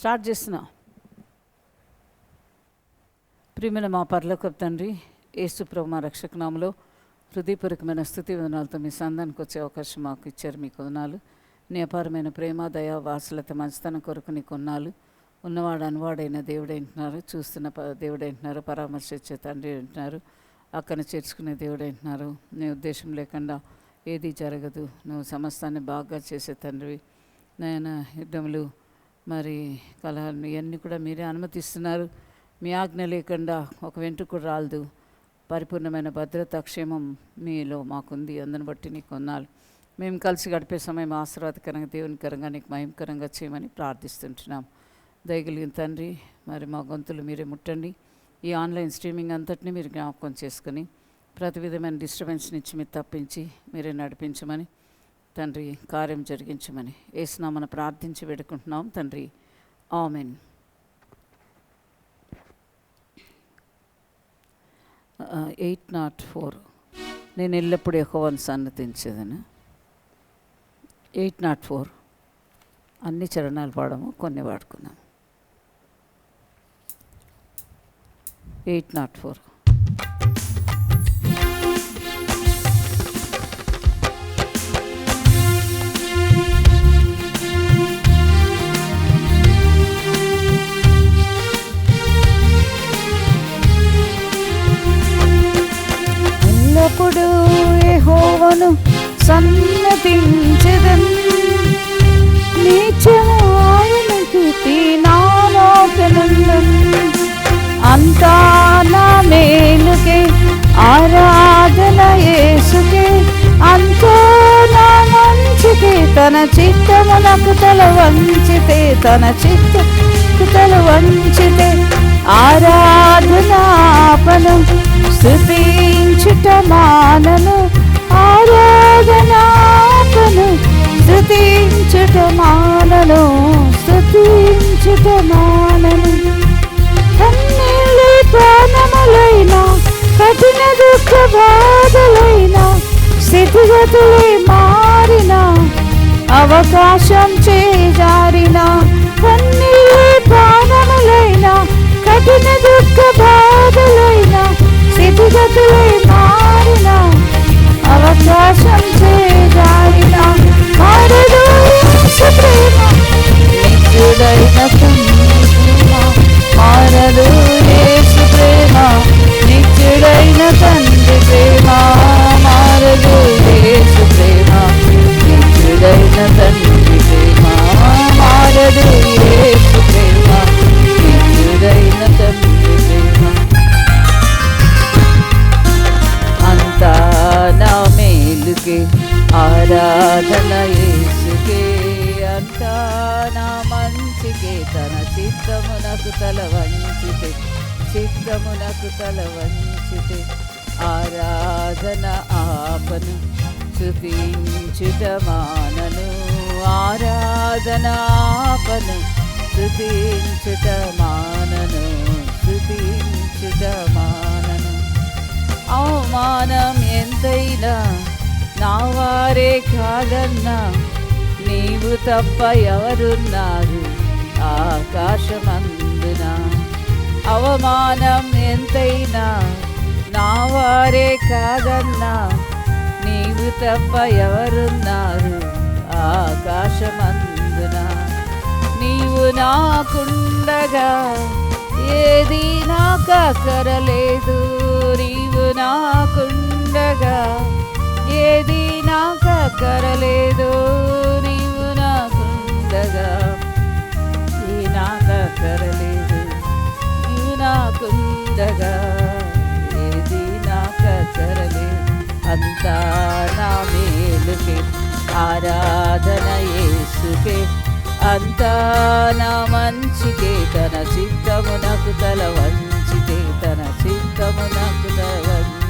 Start చేస్తున్నా. ప్రియమైన మా పరలోకపు తండ్రి, యేసు ప్రభు మా రక్షకనామలో హృదయపూర్వకమైన స్థుతి వందనాలతో మీ సంధానికి వచ్చే అవకాశం మాకు ఇచ్చారు. మీకు వందనాలు. నీ అపారమైన ప్రేమ, దయ, వాత్సల్యత, మంచితనం కొరకు నీ కొన్నాళ్ళు. ఉన్నవాడు అనువాడైన దేవుడు అంటున్నారు, చూస్తున్న దేవుడు అంటున్నారు, పరామర్శించే తండ్రి అంటున్నారు, అక్కన చేర్చుకునే దేవుడు అంటున్నారు. నీ ఉద్దేశం లేకుండా ఏది జరగదు. నువ్వు సమస్తాన్ని బాగా చేసే తండ్రివి. నాయన యుద్ధములు మరి కలహాలు ఇవన్నీ కూడా మీరే అనుమతిస్తున్నారు. మీ ఆజ్ఞ లేకుండా ఒక వెంట్రుక కూడా రాలదు. పరిపూర్ణమైన భద్రత, క్షేమం మీలో మాకుంది. అందుని బట్టి నీకు వందనాలు. మేము కలిసి గడిపే సమయం ఆశీర్వాదకరంగా, దేవునికరంగా, నీకు మహిమకరంగా చేయమని ప్రార్థిస్తుంటున్నాం. దయగలిగిన తండ్రి, మరి మా గొంతులు మీరే ముట్టండి. ఈ ఆన్లైన్ స్ట్రీమింగ్ అంతటినీ మీరు జ్ఞాపకం చేసుకుని ప్రతి విధమైన డిస్టర్బెన్స్ నుంచి మీరు తప్పించి మీరే నడిపించమని తండ్రి, కార్యం జరిగించమని యేసునామమున ప్రార్థించి వేడుకుంటున్నాం తండ్రి. ఆమెన్. 804 నేను ఎల్లప్పుడూ యెహోవాను సన్నతించేదను. 804 అన్ని చరణాలు పాడము, కొన్ని వాడుకున్నాము. 804 ఎల్లప్పుడూ యెహోవాను సన్నతించెదను. నిత్యము ఆయన కీర్తి నాలో పెనుండును. అంతా నా మేలుకే, ఆరాధన యేసుకే, అంతా నా మంచికే. తన చిత్తమునకు తల వంచితే, తన చిత్తమునకు తల వంచితే, ఆరాధనాపను స్తుతించుట మానను. ఆరాధనాపను స్తుతించుట మానను. స్తుతించుట మానను. కన్నీళ్ళే ప్రాణములైనా, కఠిన దుఃఖ బాధలైనా, స్థితిగతులే మారినా, అవకాశం చేజారిన. కన్నీళ్ళే ప్రాణములైనా, కఠిన దుఃఖ బాధలైనా, స్థితిగతులే మారిన, అవకాశం చేజారిన. మారదు యేసు ప్రేమ, నిత్యుడైన తండ్రి ప్రేమ. మారదు యేసు ప్రేమ, నిత్యుడైన తండ్రి ప్రేమ. మారదు యేసు ప్రేమ, నిత్యుడైన తండ్రి ప్రేమ. మారదు యేసు ప్రేమ, నిత్యుడైన తండ్రి ప్రేమ. అంతా నా మేలుకే, ఆరాధన యేసుకే, అంతా నా మంచికే. తన చిత్తమునకు తల వంచితే, చిత్తమునకు తల వంచితే, ఆరాధన ఆపను స్తుతించుట మానను. ఆరాధన ఆపను స్తుతించుట మానను. స్తుతించుట మానను. అవమానం ఎంతైనా నా వారే కాదన్నా, నీవు తప్ప ఎవరున్నారు ఆకాశమందున. అవమానం ఎంతైనా నా వారే కాదన్నా, నీవు తప్ప ఎవరున్నారు ఆకాశమందున. నీవు నాకుండగా ఏది నాకక్కరలేదు. నీవు నాకుండగా ఏది నాకక్కరలేదు. నీవు నాకుండగా ఏ నాకక్కరలేదు. నీవు నాకుండగా ఏది నాకక్కరలేదు. అంతా నా మేలుకే, ఆరాధన యేసుకే, అంతా నా మంచికే. తన చిత్తమునకు తల వంచితే, తన చిత్తమునకు తల వంచి.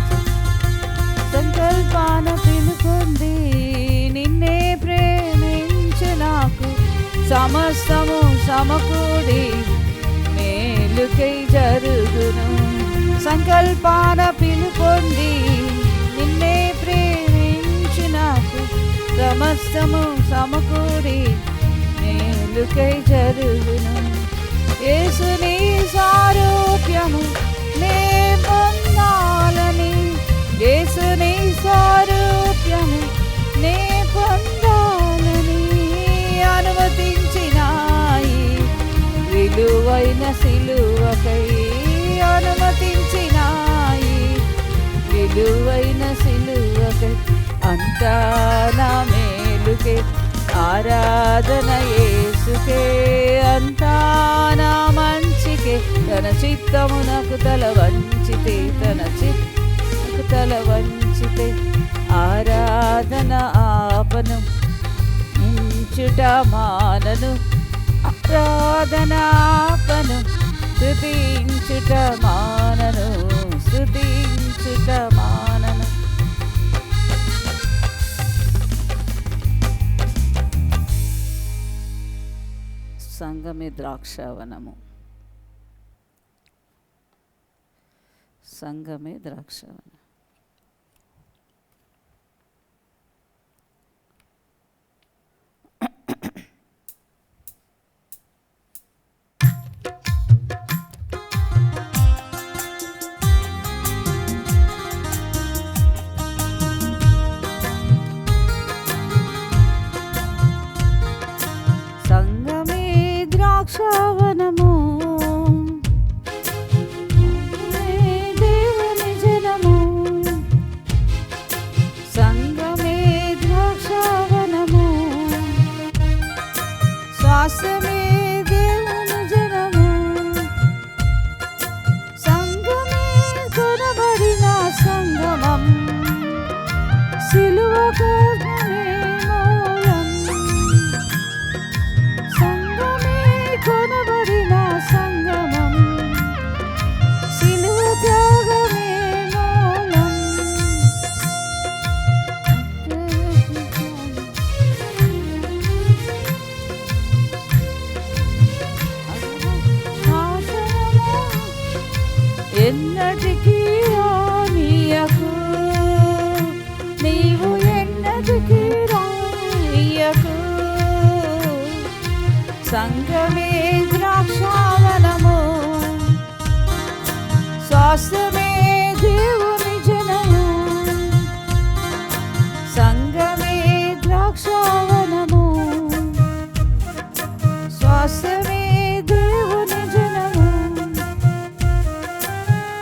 సంకల్పాన పిలుపుంది నిన్నే ప్రేమించు నాకు, సమస్తము సమకూడి మేలుకై జరుగును. సంకల్పాన పిలుపుంది నిన్నే ప్రేమించు నాకు, సమస్తము సమకూడి మేలుకై జరుగును. విలువైన సిలువకై అనుమతించినాయి, విలువైన సిలువకై అంతా నా మేలుకే, ఆరాధన యేసుకే, అంతా నా మంచికే. తన చిత్తమునకు తల వంచితే, తన చిత్తమునకు తల వంచితే ఆరాధన ఆపను, ఇంచుట మానను, ఆరాధన ఆపను, స్తుతించుట మానను, స్తుతించుట మానను. సంఘమే ద్రాక్షావనము, సంఘమే ద్రాక్షావనం. సంఘమే ద్రాక్షావనము, దేవుని జనము. సంఘమే ద్రాక్షావనము, శ్వాసమే దేవుని జనము. సంఘమే కొనబడిన సంగమం, సిలువ కారణమే మూలం. సంఘమే కొనబడిన సంగమం, సిలువ త్యాగమే మూలం. ఎన్నటికీ రానీయకు, నీవు ఎన్నటికీ రానీయకు. సంఘమే ద్రాక్షావనము, శ్వాసమే దేవుని జనము. సంఘమే ద్రాక్షావనము, శ్వాసమే దేవుని జనము.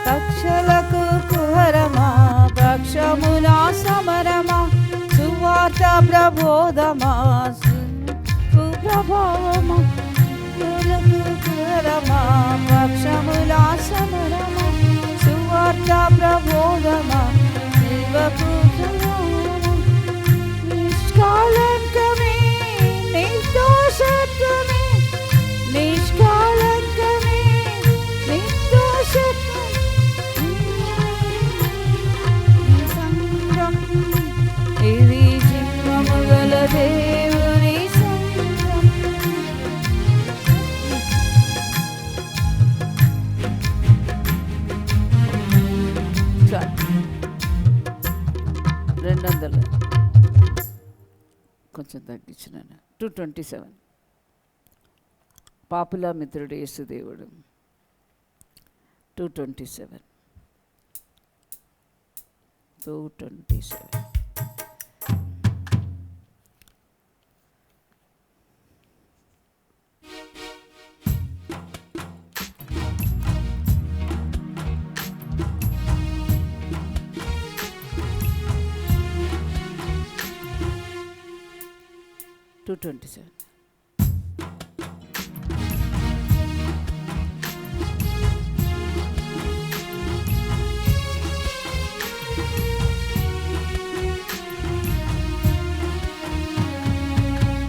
పక్షలకు కుహరమా, పక్షములా సమరమా, సువార్త ప్రబోధమా, ప్రభావమా, కుహరమా, పక్షములా సమరమా, సువార్త ప్రబోధమా, శివకు నిష్కాలంకమే, నిర్దోషత్వమే, నిష్కాలంకమే, నిర్దోషత్వమే. సంఘం ఇది జీవము గల దేవుని సంఘం. 200 కొంచెం తగ్గించినాను. 227 పాపుల మిత్రుడు యేసుదేవుడు. 227 227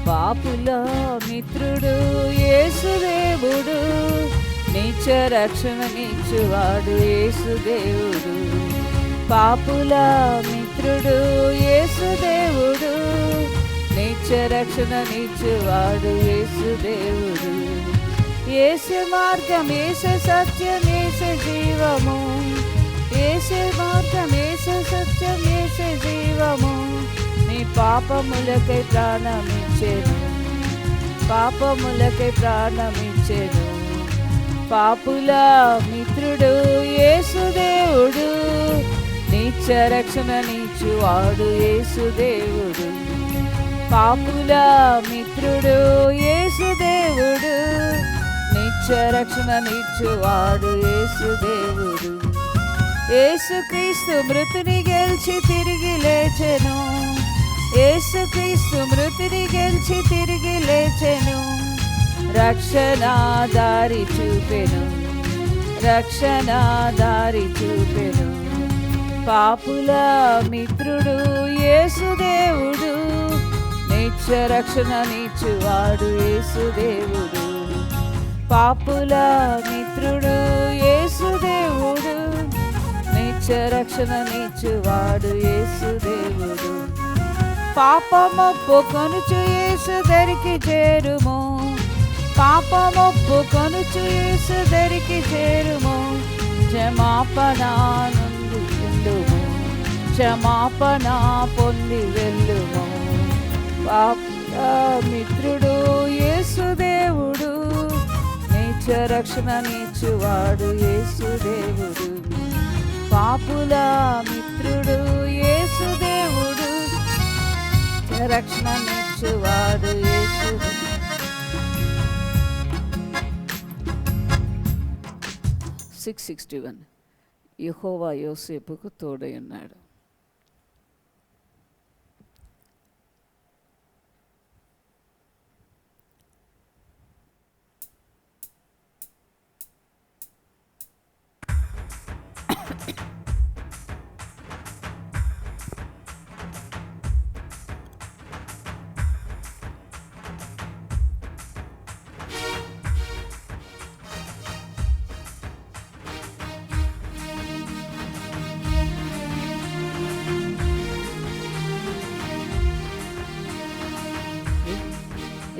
పాపుల మిత్రుడు యేసుదేవుడు, నిత్య రక్షణ నిచ్చువాడు యేసుదేవుడు. పాపుల మిత్రుడు యేసుదేవుడు, నిత్య రక్షణ నిచ్చువాడు యేసుదేవుడు. యేసు మార్గం, యేసు సత్యం, యేసు జీవము. యేసు మార్గం, యేసు సత్యం, యేసు జీవము. నీ పాపములకై ప్రాణమిచ్చెను, పాపములకై ప్రాణమిచ్చెను. పాపుల మిత్రుడు యేసుదేవుడు, నిత్య రక్షణ నిచ్చువాడు యేసుదేవుడు. పాపుల మిత్రుడు యేసుదేవుడు, నిత్య నిత్య రక్షణ నిచ్చువాడు యేసు దేవుడు. యేసుక్రీస్తు మృతిని గెలిచి తిరిగి లేచెను. యేసుక్రీస్తు మృతిని గెలిచి తిరిగి లేచెను. రక్షణ దారి చూపెను, రక్షణ దారి చూపెను. పాపుల మిత్రుడు యేసుదేవుడు, నిత్య రక్షణ నిచ్చువాడు యేసుదేవుడు. పాపుల మిత్రుడు యేసుదేవుడు, నిత్య రక్షణ నిచ్చువాడు యేసుదేవుడు. పాపమొప్పుకొనుచు యేసు దరికి చేరుము, పాపమొప్పుకొనుచు యేసు దరికి చేరుము. క్షమాపణ నుండి వెళ్ళుము, క్షమాపణ పొంది వెళ్ళుము. పాపుల మిత్రుడు యేసుదేవుడు, నిత్య రక్షణ నిచ్చువాడు యేసుదేవుడు. పాపుల మిత్రుడు యేసుదేవుడు, రక్షణ నిచ్చువాడు యేసుదేవుడు. 661 యెహోవా యోసేపుకు తోడై ఉన్నాడు.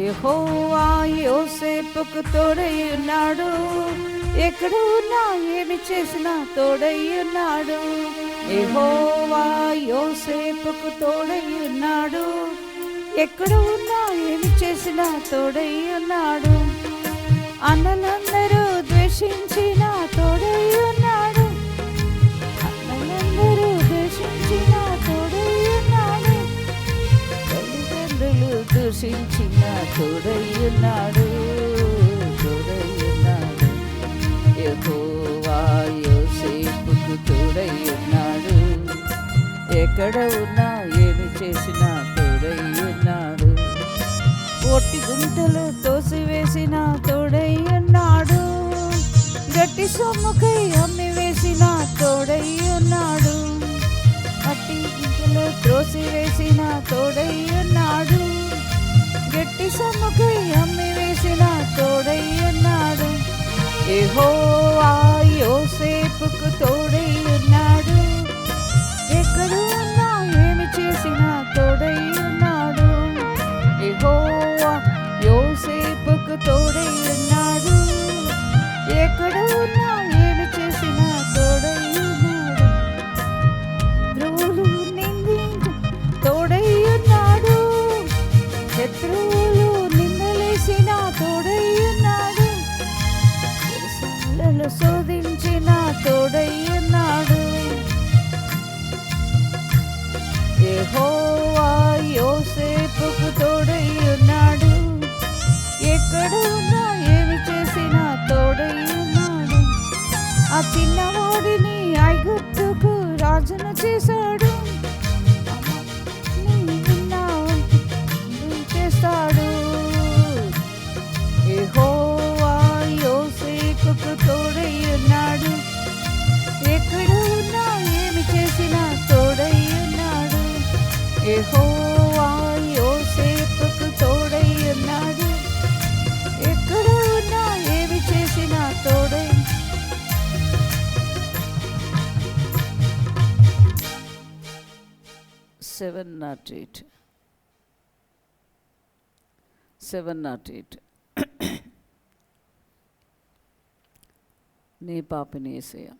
యెహోవా యోసేపుకు తోడై ఉన్నాడు, ఎక్కడ ఉన్నా ఏమి చేసినా తోడై ఉన్నాడు. యెహోవా యోసేపుకు తోడై ఉన్నాడు, ఎక్కడ ఉన్నా ఏమి చేసినా తోడై ఉన్నాడు. అన్నలందరూ ద్వేషించిన తోడై ఉన్నాడు, అన్నలందరూ ద్వేషించిన తోడై ఉన్నాడు. తల్లిదండ్రులు దూషించిన తోడై ఉన్నాడు, తోడై ఉన్నాడు. యెహోవా యోసేపుకు తోడై ఉన్నాడు, ఎక్కడ ఉన్నా ఏమి చేసినా తోడై ఉన్నాడు. ఒట్టి గుంటలు తోసివేసిన తోడై ఉన్నాడు, గట్టి సొమ్ముకై అమ్మి వేసిన తోడై ఉన్నాడు. అట్టి గుంటలు త్రోసివేసిన తోడై ఉన్నాడు, గట్టి సొమ్ముకై అమ్మి వేసిన తోడై ఉన్నాడు. యెహోవా యోసేపుకు తోడై ఉన్నాడు, ఎక్కడ ఉన్నా ఏమి చేసినా తోడై ఉన్నాడు. యెహోవా యోసేపుకు తోడై ఉన్నాడు, ఎక్కడ ఉన్నా ఏమి చేసినా తోడై ఉన్నాడు. ధ్రువులు నిందించు తోడై ఉన్నాడు, శత్రువులు నిందలేసిన తోడై ఉన్నాడు. చెరసాలలో శోధించిన తోడై ఉన్నాడు. యెహోవా యోసేపుకు తోడై ఉన్నాడు, ఎక్కడ ఉన్నా ఏమి చేసినా తోడై ఉన్నాడు. ఆ చిన్నవాడిని ఐగుప్తుకు రాజును చేశాడు, చేస్తాడు. యెహోవా యోసేపుకు తోడై ఉన్నాడు, ఎక్కడ ఉన్నా ఏమి చేసినా తోడై ఉన్నాడు. యెహోవా యోసేపుకు తోడై ఉన్నాడు, ఎక్కడ ఉన్నా ఏమి చేసినా తోడై. సెవెన్ నాట్ ఎయిట్ నీ పాపిని యేసయ్య.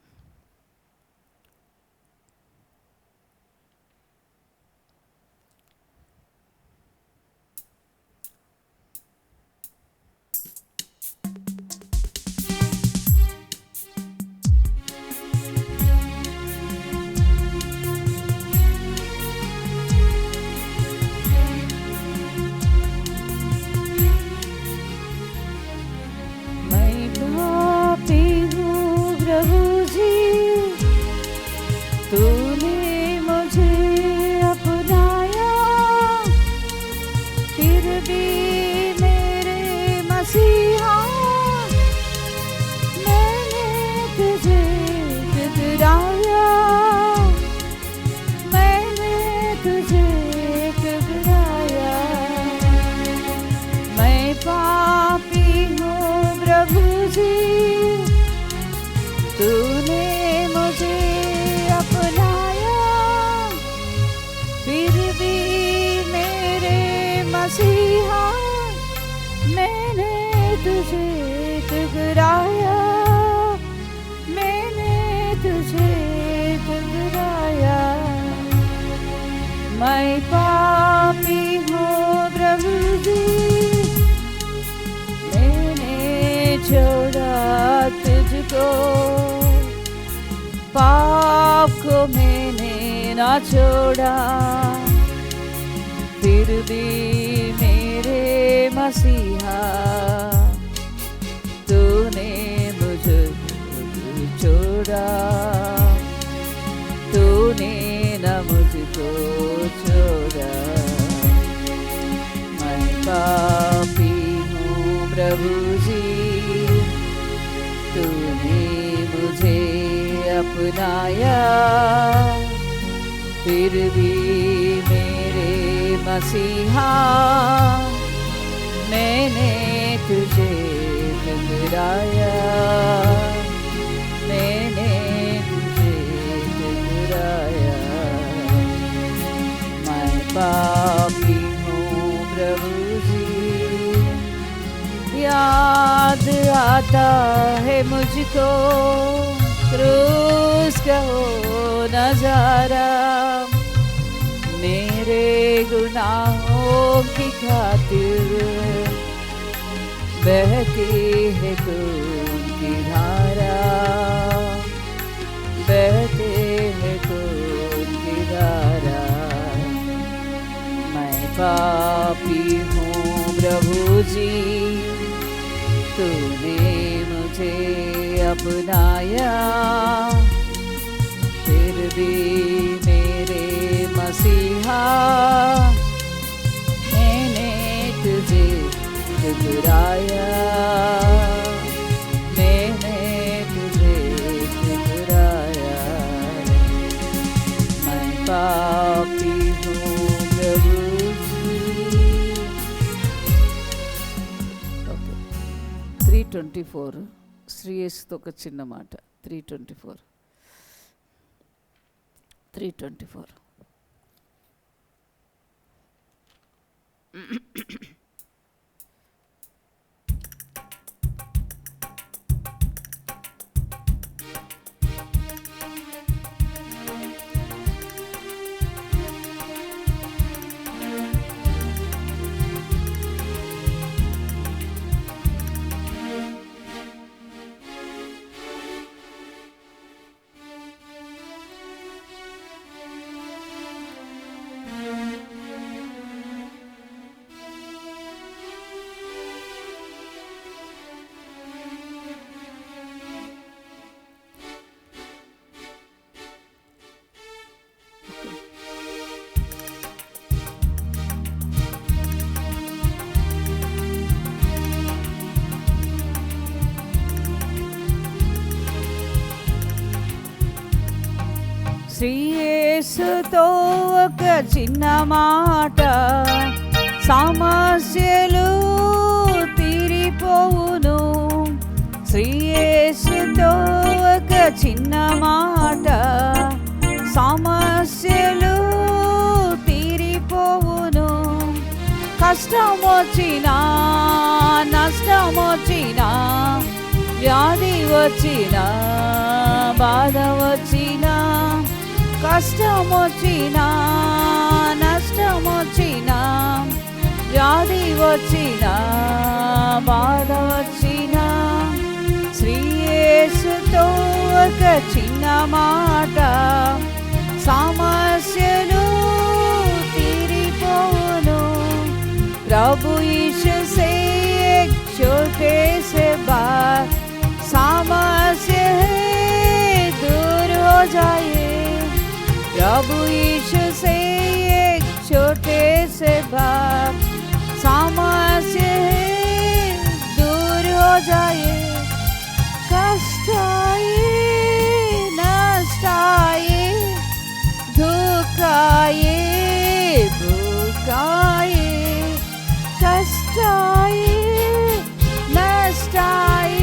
जी, तूने मुझे अपनाया, फिर भी मेरे मसीहा मैंने तुझे ठुकराया, मैंने तुझे ठुकराया। मैं पापी हूँ प्रभु जी, मैंने छोड़ा तुझको, पाप को मैंने ना छोड़ा, फिर भी मेरे मसीहा तूने मुझे छोड़ा, तूने न मुझको छोड़ा। मैं पापी हूँ प्रभु जी, तूने मुझे अपनाया, फिर भी मेरे मसीहा मैंने तुझे ठुकराया, मैंने तुझे ठुकराया। मैं पापी हूँ प्रभु जी, याद आता है मुझको क्रूस का वो नजारा, मेरे गुनाहों की खातिर बहती है खून की धारा, बहते है खून की धारा। मैं पापी हूँ प्रभु जी, तूने मुझे अपनाया, फिर भी मेरे मसीहा मैंने तुझे ठुकराया, मैंने तुझे ठुकराया। मैं पापी हूँ प्रभु जी। 3:24 శ్రీయేసుతో ఒక చిన్న మాట. 3:24 శ్రీయేసుతో ఒక చిన్న మాట, సమస్యలు తీరిపోవును. శ్రీయేసుతో ఒక చిన్న మాట, సమస్యలు తీరిపోవును. కష్టం వచ్చినా, నష్టం వచ్చినా, వ్యాధి వచ్చినా, బాధ వచ్చినా, కష్టం వచ్చినా, నష్టం వచ్చినా, వ్యాధి వచ్చినా, బాధ వచ్చినా, శ్రీయేసుతో ఒక చిన్న మాట, సమస్యలు తీరిపోవును. प्रभु यीशु से एक छोटे से बात समस्या है दूर हो जाए। प्रभु यीशु से एक छोटे से बात समस्या है दूर हो जाए। कष्ट आए, नष्ट आए, दुख आए, भूख आए, कष्ट आए, नष्ट आए,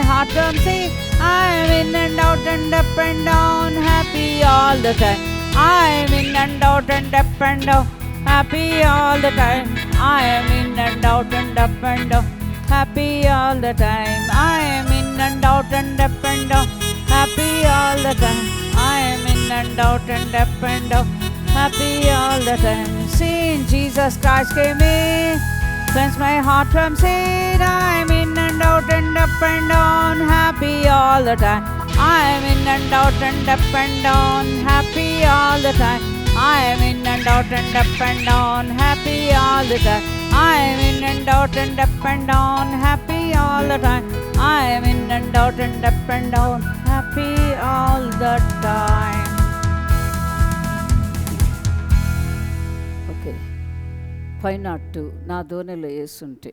heart from sin. I am in and out and up and down, happy all the time. I am in and out and up and down, happy all the time. I am in and out and up and down, happy all the time. I am in and out and up and down, happy all the time. I am in and out and up and down, happy all the time. Sin, Jesus Christ came in, cleanse my heart from sin. I am in and out and up and down, happy all the time. I am in and out and up and down, happy all the time. I am in and out and up and down, happy all the time. I am in and out and up and down, happy all the time. I am in and out and up and down, happy all the time. Okay. 502 నా దోనెలో యేసుంటే,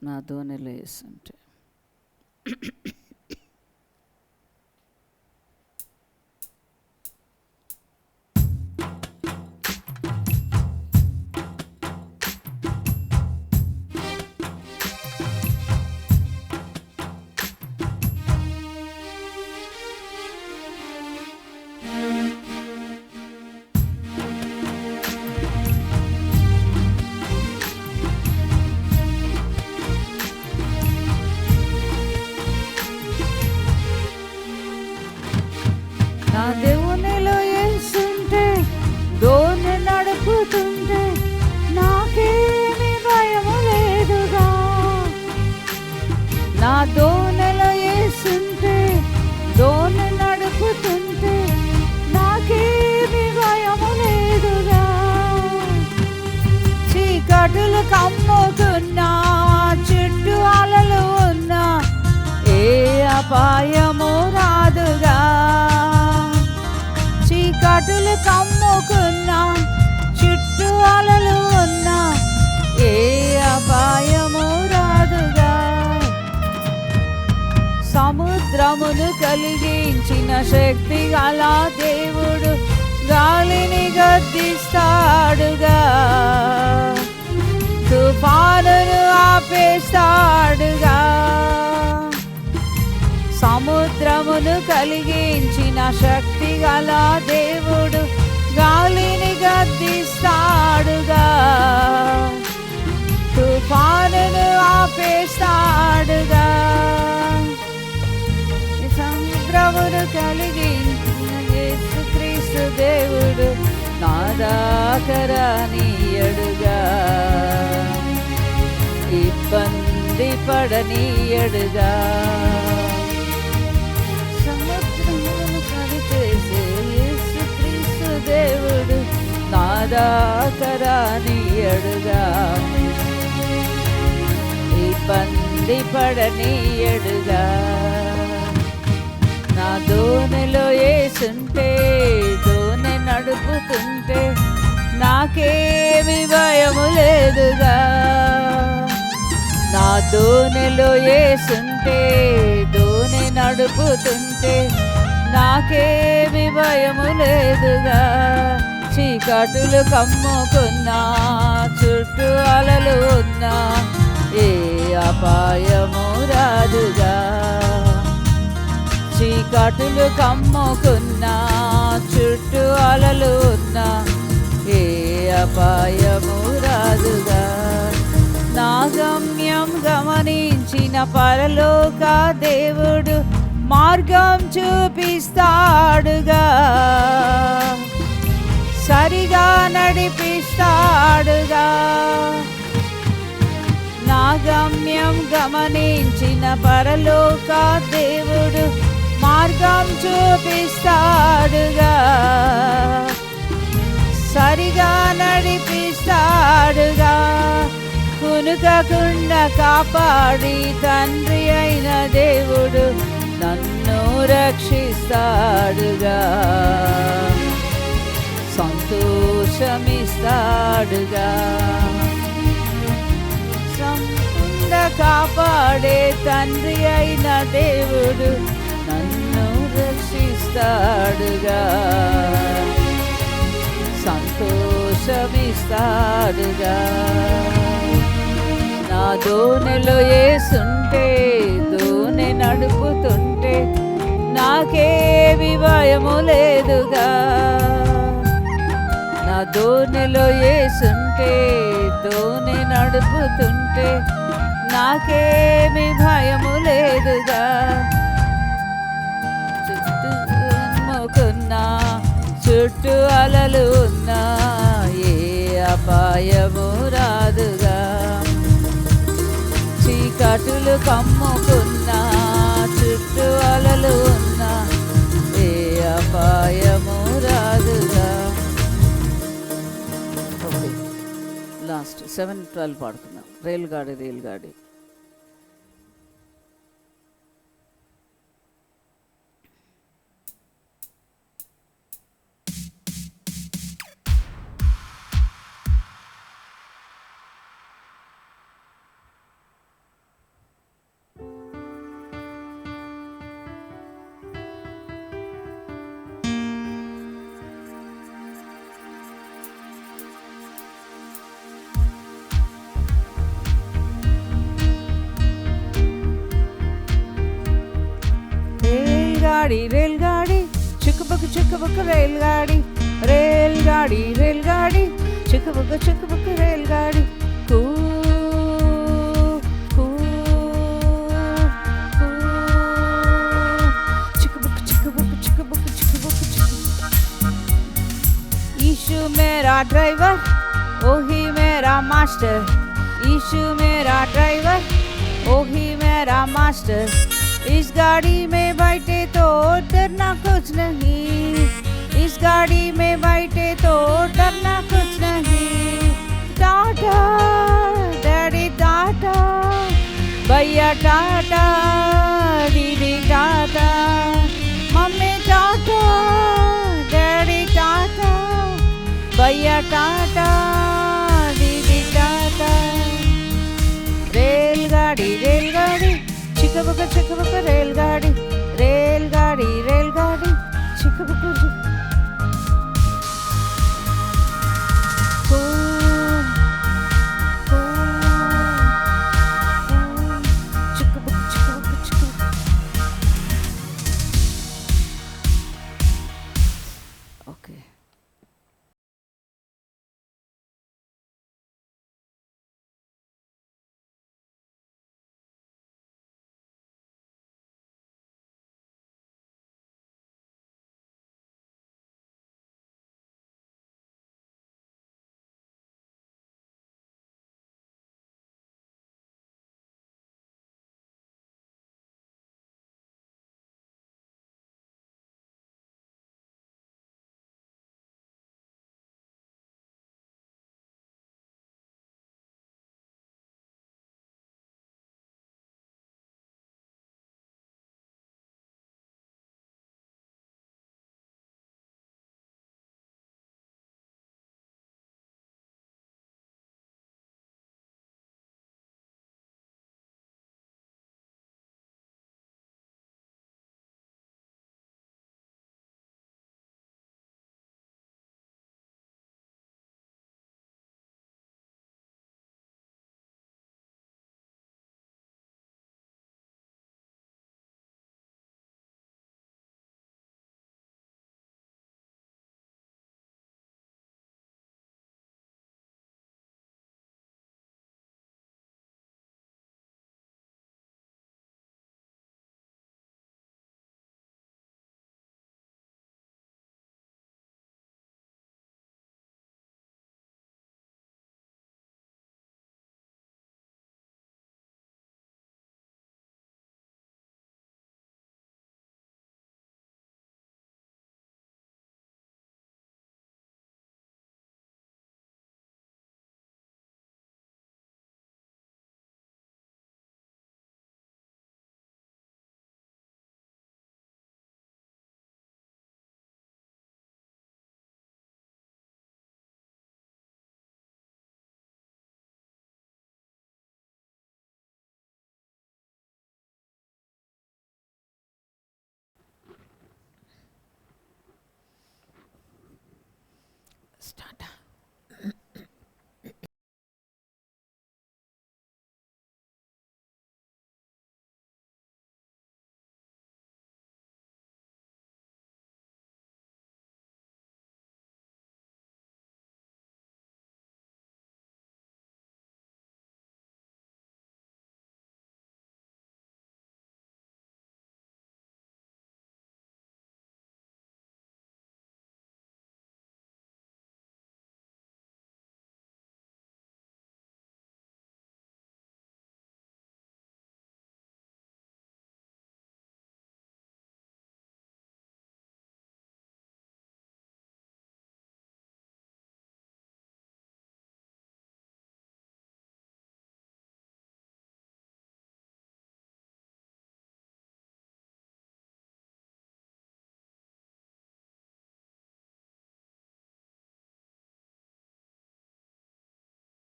నా దోనెలో యేసుంటే. నా దేవునిలో యేసుంటే, దోణి నడుపుతుంటే, నాకేమి భయము లేదుగా. నా దోణిలో యేసుంటే, దోణి నడుపుతుంటే, నాకేమి భయము లేదుగా. చీకటులు కమ్ముకున్నా, చుట్టూ అలలు ఉన్నా, ఏ అపాయము రాదుగా. చీకటులు కమ్ముకున్నా, చుట్టూ అలలు ఉన్నా, ఏ అపాయము రాదుగా. సముద్రమును కలిగించిన శక్తి గల దేవుడు గాలిని గద్దిస్తాడుగా. తుఫానును ఆపేస్తాడుగా. సముద్రమును కలిగించిన శక్తి గల దేవుడు గాలిని గద్దిస్తాడుగా. తుఫానును ఆపేస్తాడుగా. సముద్రమును కలిగించిన యేసుక్రీస్తు దేవుడు నా దాకరానీయడుగా. ఇబ్బంది పడనీయడుగా. సముద్రమును కలిపేసే యేసుక్రీస్తు దేవుడు నా దాకరానీయడుగా. ఇబ్బంది పడనీయడుగా. నా దోణిలో యేసుంటే, దోణి నడుపుతుంటే, నాకేమి భయము లేదుగా. నా దోణిలో యేసుంటే, దోణి నడుపుతుంటే, నాకేమి భయము లేదుగా. చీకటులు కమ్ముకున్నా, చుట్టూ అలలు ఉన్నా, ఏ అపాయము రాదుగా. చీకటులు కమ్ముకున్నా, చుట్టూ అలలు ఉన్నా, ఏ అపాయము రాదుగా. నా గమ్యం గమనించిన పరలోక దేవుడు మార్గం చూపిస్తాడుగా. సరిగా నడిపిస్తాడుగా. నా గమ్యం గమనించిన పరలోక దేవుడు మార్గం చూపిస్తాడుగా. సరిగా నడిపిస్తాడుగా. కునుకకుండా కాపాడి తండ్రి అయిన దేవుడు నన్ను రక్షిస్తాడుగా. సంతోషమిస్తాడుగా. కాపాడే తండ్రి అయిన దేవుడు నన్ను రక్షిస్తాడుగా. సంతోషమిస్తాడుగా. నా నా దోణిలో యేసుంటే దోణి నడుపుతుంటే నాకేమి భయము లేదుగా. నా దోణిలో యేసుంటే దోణి నడుపుతుంటే నాకేమి భయము లేదుగా. చుట్టూ ఉన్ముకున్నా చుట్టూ అలలు ఉన్నా ఏ అపాయము రాదుగా. చీకటులు కమ్ముకున్నా చుట్టూ అలలు ఉన్నా ఏ అపాయము రాదుగా. ఓకే, లాస్ట్ 7-12 పాడుకుందాం. రైలుగాడి రైలుగాడి. रेलगाड़ी रेलगाड़ी चिकबुक रेलगाड़ी रेलगाड़ी रेलगाड़ी चिकबुक रेलगाड़ी कू कू कू चिकबुक यीशु मेरा ड्राइवर ओही मेरा मास्टर। यीशु मेरा ड्राइवर ओही मेरा मास्टर। इस गाड़ी में बैठे तो डरना कुछ नहीं। इस गाड़ी में बैठे तो डरना कुछ नहीं। टाटा डैडी टाटा भैया टाटा दीदी टाटा मम्मी टाटा डैडी टाटा भैया टाटा दीदी टाटा। रेलगाड़ी रेलगाड़ी चिकबुक रेलगाड़ी रेलगाड़ी रेलगाड़ी चिकबुक ओके।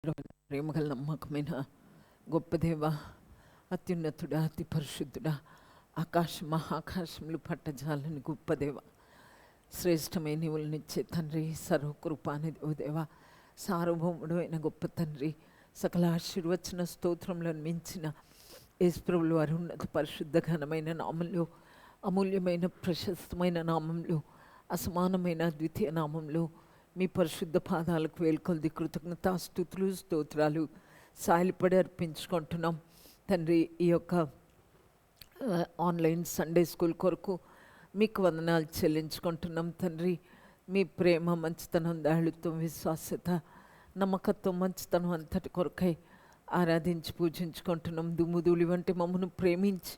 ప్రేమగల నమ్మకమైన గొప్ప దేవ, అత్యున్నతుడా, అతి పరిశుద్ధుడా, మహాకాశములు పట్టజాలని గొప్ప దేవ, శ్రేష్టమైన నీవులనిచ్చే తండ్రి, సర్వకృపానిధి ఓ దేవ, సార్వభౌముడు అయిన గొప్ప తండ్రి, సకల ఆశీర్వచన స్తోత్రములను మించిన యేసుప్రభుల వారి ఉన్నత పరిశుద్ధ ఘనమైన నామంలో, అమూల్యమైన ప్రశస్తమైన నామంలో, అసమానమైన ద్వితీయ నామంలో మీ పరిశుద్ధ పాదాలకు వేల్కొల్ది కృతజ్ఞతాస్తుతులు స్తోత్రాలు సాయపడి అర్పించుకుంటున్నాం తండ్రి. ఈ యొక్క ఆన్లైన్ సండే స్కూల్ కొరకు మీకు వందనాలు చెల్లించుకుంటున్నాం తండ్రి. మీ ప్రేమ, మంచితనం, దయాళుత్వం, విశ్వాసత, నమ్మకత్వం, మంచితనం అంతటి కొరకై ఆరాధించి పూజించుకుంటున్నాం. దుమ్ముధూళి వంటి మమ్మను ప్రేమించి,